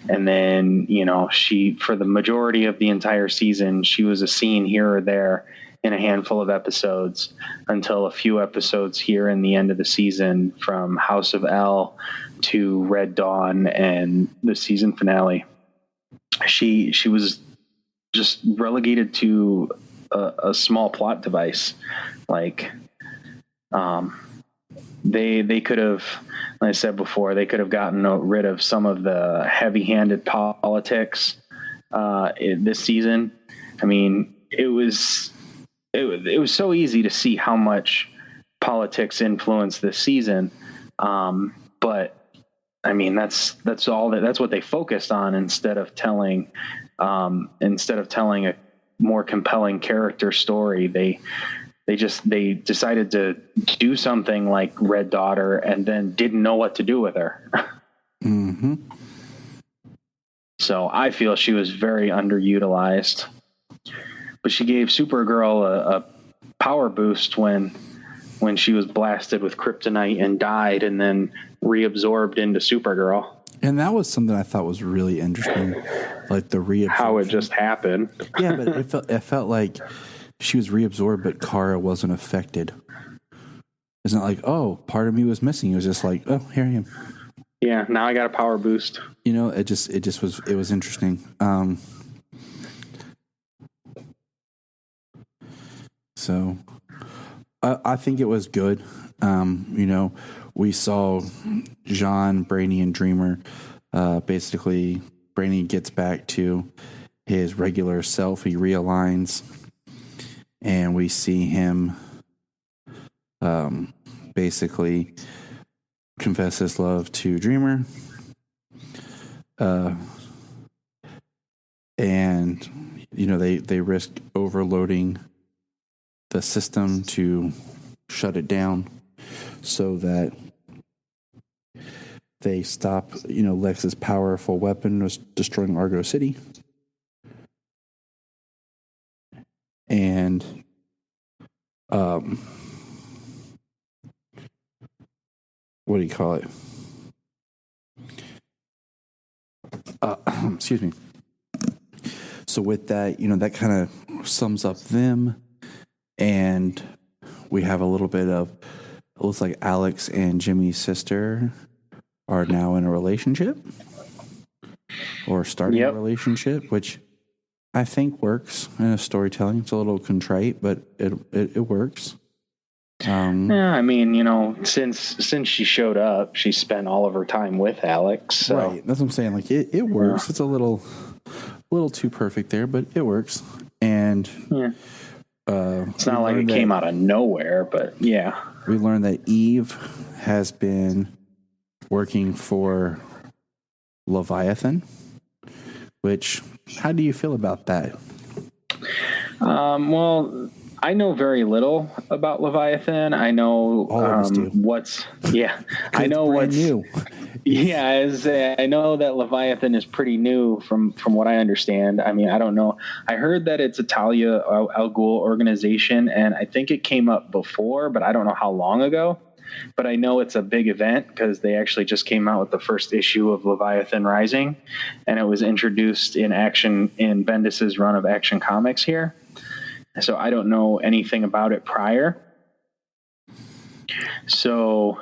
And then, she, for the majority of the entire season, she was a scene here or there in a handful of episodes until a few episodes here in the end of the season, from House of L to Red Dawn and the season finale. She was just relegated to a small plot device. Like, they could have, like I said before, they could have gotten rid of some of the heavy-handed politics this season. I mean, it was so easy to see how much politics influenced this season. But I mean, that's what they focused on instead of telling a more compelling character story. They decided to do something like Red Daughter and then didn't know what to do with her. Mm-hmm. So I feel she was very underutilized, but she gave Supergirl a power boost when she was blasted with kryptonite and died, and then reabsorbed into Supergirl. And that was something I thought was really interesting, like the reabsorption. How it just happened. Yeah, but it felt like she was reabsorbed, but Kara wasn't affected. It's not like, oh, part of me was missing. It was just like, oh, here I am. Yeah, now I got a power boost. It was interesting. So I think it was good. We saw Jean, Brainy, and Dreamer. Basically, Brainy gets back to his regular self. He realigns, and we see him basically confess his love to Dreamer. And they risk overloading the system to shut it down so that they stop, Lex's powerful weapon was destroying Argo City. And what do you call it? Excuse me. So with that, that kind of sums up them. And we have a little bit of, it looks like Alex and Jimmy's sister are now in a relationship or starting a relationship, which I think works in a storytelling. It's a little contrite, but it works. Yeah, I mean, since she showed up, she spent all of her time with Alex. So. Right, that's what I'm saying. Like it works. Yeah. It's a little too perfect there, but it works. And it's not like it came out of nowhere, but yeah, we learned that Eve has been working for Leviathan. Which, how do you feel about that? Well, I know very little about Leviathan. I know I know what's new. I know that Leviathan is pretty new from what I understand. I mean, I don't know. I heard that it's a Talia al Ghul organization, and I think it came up before, but I don't know how long ago. But I know it's a big event because they actually just came out with the first issue of Leviathan Rising, and it was introduced in Bendis's run of Action Comics here. So I don't know anything about it prior. So,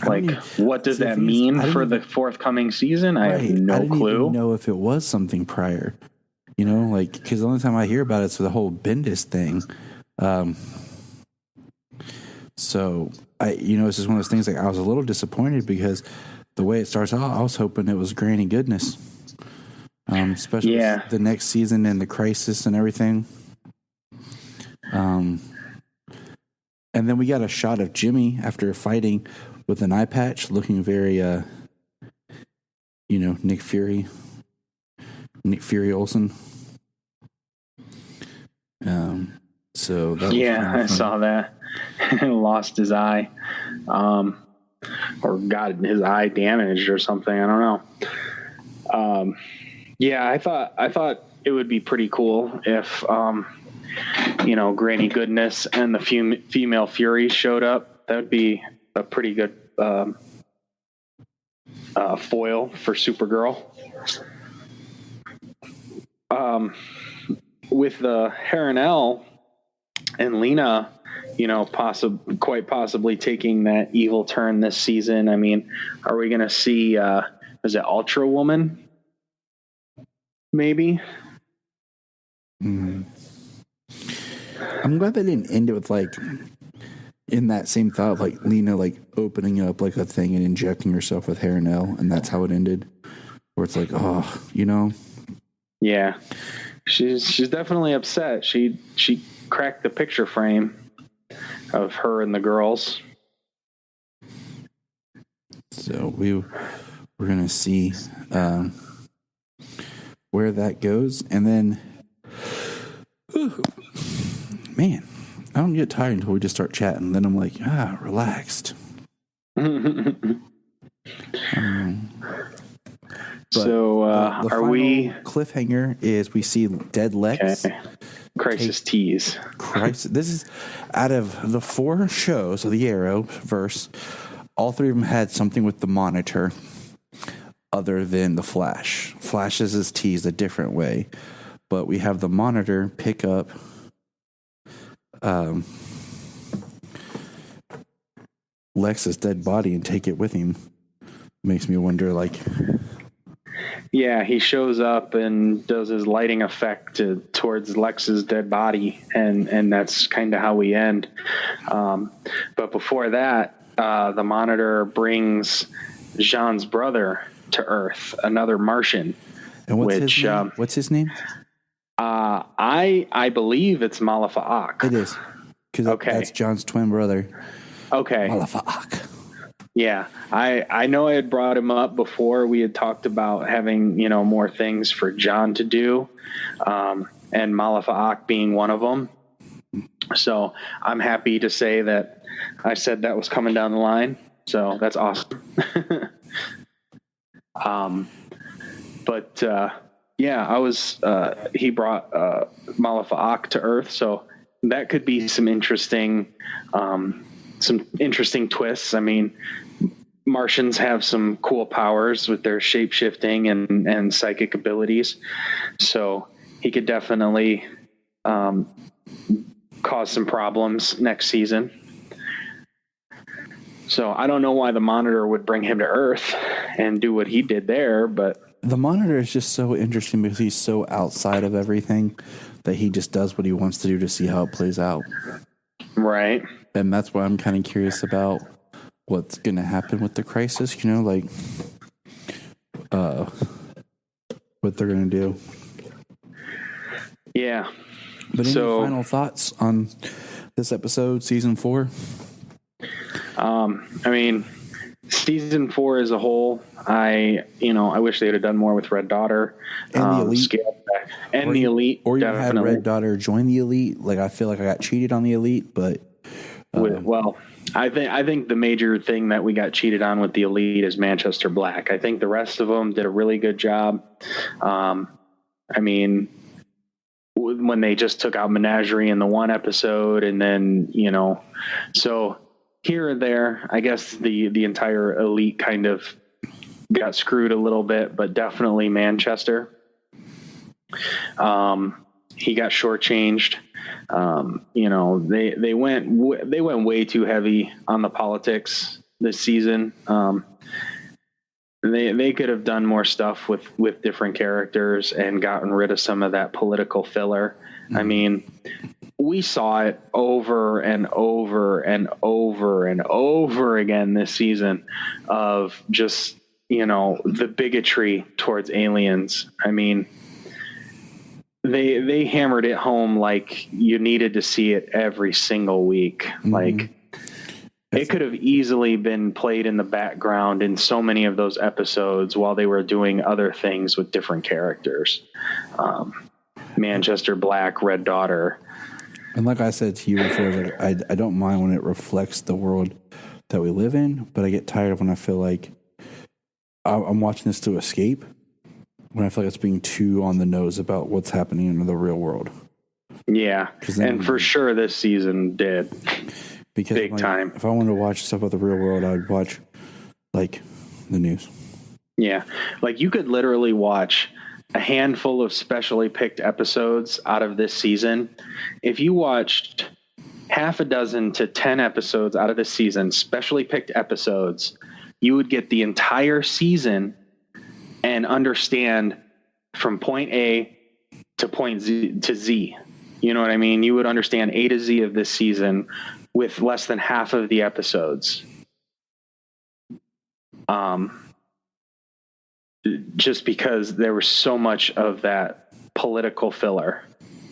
what does that mean for the forthcoming season? I have no clue. I didn't even know if it was something prior. Because the only time I hear about it's the whole Bendis thing. So it's just one of those things. Like, I was a little disappointed because the way it starts out, I was hoping it was Granny Goodness, especially the next season and the crisis and everything. And then we got a shot of Jimmy after fighting with an eye patch, looking very, Nick Fury Olsen. So that was I saw that. Lost his eye, or got his eye damaged or something. I don't know. I thought it would be pretty cool if Granny Goodness and the female Furies showed up. That would be a pretty good foil for Supergirl. With Harrenel and Lena, quite possibly taking that evil turn this season. I mean, are we going to see, is it Ultra Woman? Maybe. I'm glad they didn't end it with in that same thought of Lena opening up a thing and injecting herself with Harrenel, and that's how it ended. Where it's Yeah, she's definitely upset. She cracked the picture frame of her and the girls. So we're gonna see where that goes, and then man, I don't get tired until we just start chatting. Then I'm relaxed. So the are we cliffhanger is we see dead Lex. Okay. Crisis tease. This is out of the 4 shows of the Arrowverse, all 3 of them had something with the Monitor other than the Flash. Flash is teased a different way, but we have the Monitor pick up Lex's dead body and take it with him. Makes me wonder yeah, he shows up and does his lighting effect towards Lex's dead body, and that's kind of how we end. But before that, the Monitor brings Jean's brother to Earth, another Martian. And what's his name? I believe it's Malafa'ak. It is, because that's John's twin brother. Okay. Malafa'ak. Yeah, I know I had brought him up before. We had talked about having, more things for John to do, and Malafa'ak being one of them. So I'm happy to say that I said that was coming down the line. So that's awesome. I was, he brought Malafa'ak to Earth. So that could be some interesting twists. I mean, Martians have some cool powers with their shape-shifting and psychic abilities. So he could definitely cause some problems next season. So I don't know why the Monitor would bring him to Earth and do what he did there, but the Monitor is just so interesting because he's so outside of everything that he just does what he wants to do to see how it plays out. Right. And that's why I'm kind of curious about what's going to happen with the Crisis, what they're going to do. Yeah. But any final thoughts on this episode, season 4? I mean, season 4 as a whole, I wish they would have done more with Red Daughter and the Elite, scaled back. And the Elite, or you definitely. had Red Daughter join the Elite. I feel like I got cheated on the Elite, but I think the major thing that we got cheated on with the Elite is Manchester Black. I think the rest of them did a really good job. I mean, when they just took out Menagerie in the one episode, and then so here or there, I guess the entire Elite kind of got screwed a little bit, but definitely Manchester. He got shortchanged. They went way too heavy on the politics this season. They could have done more stuff with different characters and gotten rid of some of that political filler. Mm-hmm. I mean, we saw it over and over and over and over again this season of just, the bigotry towards aliens. I mean, they hammered it home like you needed to see it every single week. Mm-hmm. It could have easily been played in the background in so many of those episodes while they were doing other things with different characters. Manchester Black, Red Daughter. And like I said to you before, I don't mind when it reflects the world that we live in, but I get tired of when I feel like I'm watching this to escape, when I feel like it's being too on the nose about what's happening in the real world. Yeah, and for sure this season did. Because Big time. If I wanted to watch stuff about the real world, I'd watch like the news. Yeah. Like you could literally watch a handful of specially picked episodes out of this season. If you watched half a dozen to 10 episodes out of this season, specially picked episodes, you would get the entire season and understand from point A to point Z to Z. You know what I mean? You would understand A to Z of this season with less than half of the episodes. Just because there was so much of that political filler,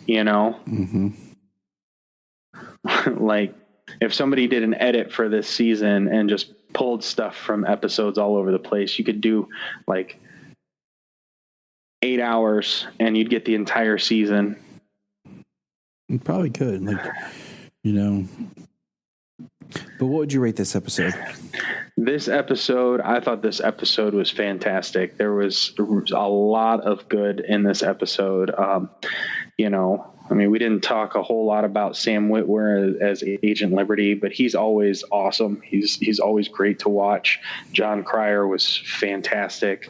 you know? Mm-hmm. Like if somebody did an edit for this season and just pulled stuff from episodes all over the place, you could do like 8 hours and you'd get the entire season. You probably could, like, you know. But what would you rate this episode? This episode, I thought this episode was fantastic. There was a lot of good in this episode. You know, I mean, we didn't talk a whole lot about Sam Witwer as Agent Liberty, but he's always awesome. He's always great to watch. John Cryer was fantastic.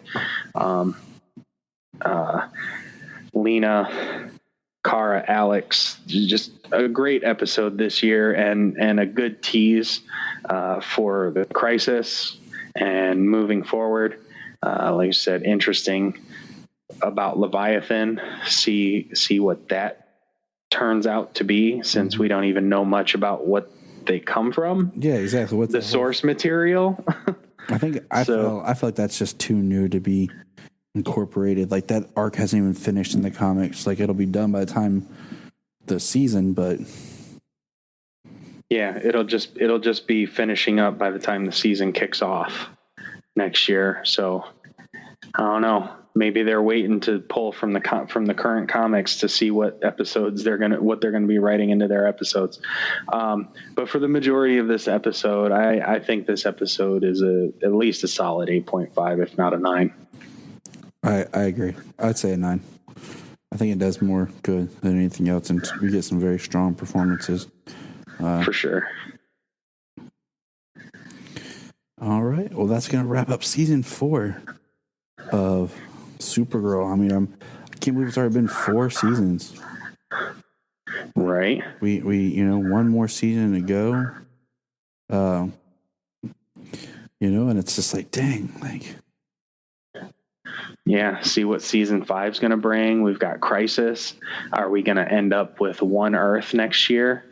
Lena, Kara, Alex, just a great episode this year and a good tease for the crisis and moving forward. Like I said, interesting about Leviathan. See what that turns out to be, since we don't even know much about what they come from. Yeah, exactly. What's the source material? I feel like that's just too new to be incorporated. Like that arc hasn't even finished in the comics. Like it'll be done by the time the season, but yeah, it'll just be finishing up by the time the season kicks off next year. So I don't know. Maybe they're waiting to pull from the current comics to see what episodes they're gonna be writing into their episodes. But for the majority of this episode, I think this episode is at least a solid 8.5, if not a 9. I agree. I'd say a 9. I think it does more good than anything else, and we get some very strong performances. For sure. All right. Well, that's going to wrap up season 4 of Supergirl. I mean, I can't believe it's already been 4 seasons. Right. We one more season to go. And it's just like, dang, like. Yeah, see what season 5 is going to bring. We've got Crisis. Are we going to end up with One Earth next year?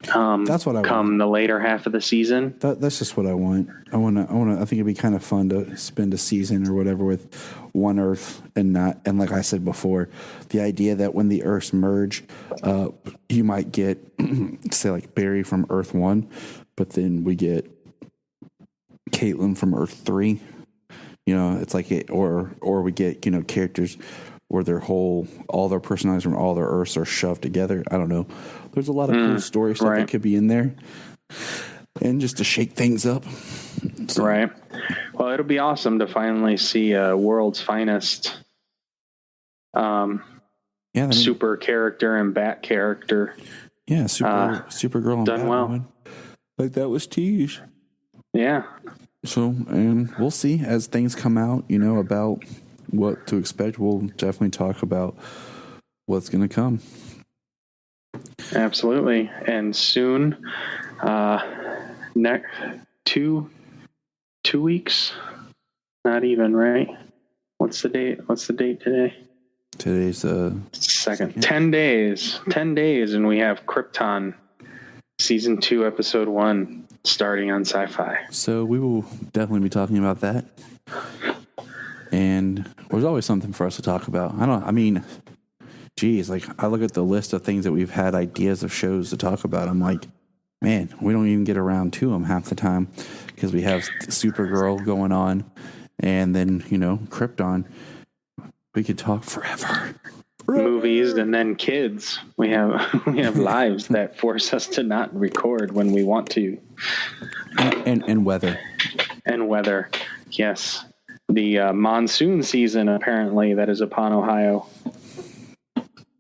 That's what I come want. The later half of the season. That's just what I want. I think it'd be kind of fun to spend a season or whatever with One Earth and like I said before, the idea that when the Earths merge, you might get say like Barry from Earth 1, but then we get Caitlin from Earth 3. You know, it's like or we get, characters where all their personalities from all their Earths are shoved together. I don't know. There's a lot of cool story stuff that could be in there, and just to shake things up. So. Right. Well, it'll be awesome to finally see World's Finest. Super character and Bat character. Yeah, Supergirl and done Batwoman. well. Like that was teased. Yeah. So, and we'll see as things come out, about what to expect. We'll definitely talk about what's going to come. Absolutely. And soon, next 2 weeks, not even, right? What's the date today? Today's second. 10 days, and we have Krypton season 2, episode 1 starting on Sci-Fi. So we will definitely be talking about that. And there's always something for us to talk about. Geez, like I look at the list of things that we've had ideas of shows to talk about. I'm like, man, we don't even get around to them half the time because we have Supergirl going on, and then Krypton. We could talk forever. Movies and then kids. We have lives that force us to not record when we want to. And weather. And weather, yes. The monsoon season apparently that is upon Ohio.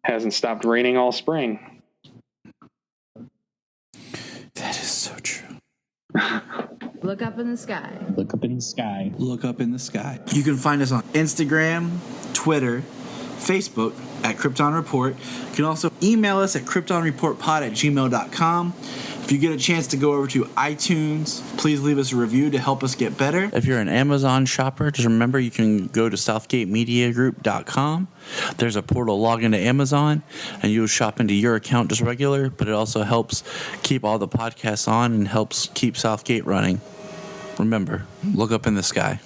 Hasn't stopped raining all spring. That is so true. Look up in the sky. Look up in the sky. Look up in the sky. You can find us on Instagram, Twitter, Facebook at Krypton Report. You can also email us at kryptonreportpod@gmail.com. If you get a chance to go over to iTunes, please leave us a review to help us get better. If you're an Amazon shopper, just remember you can go to southgatemediagroup.com. There's a portal, log into Amazon, and you'll shop into your account just regular, but it also helps keep all the podcasts on and helps keep Southgate running. Remember, look up in the sky.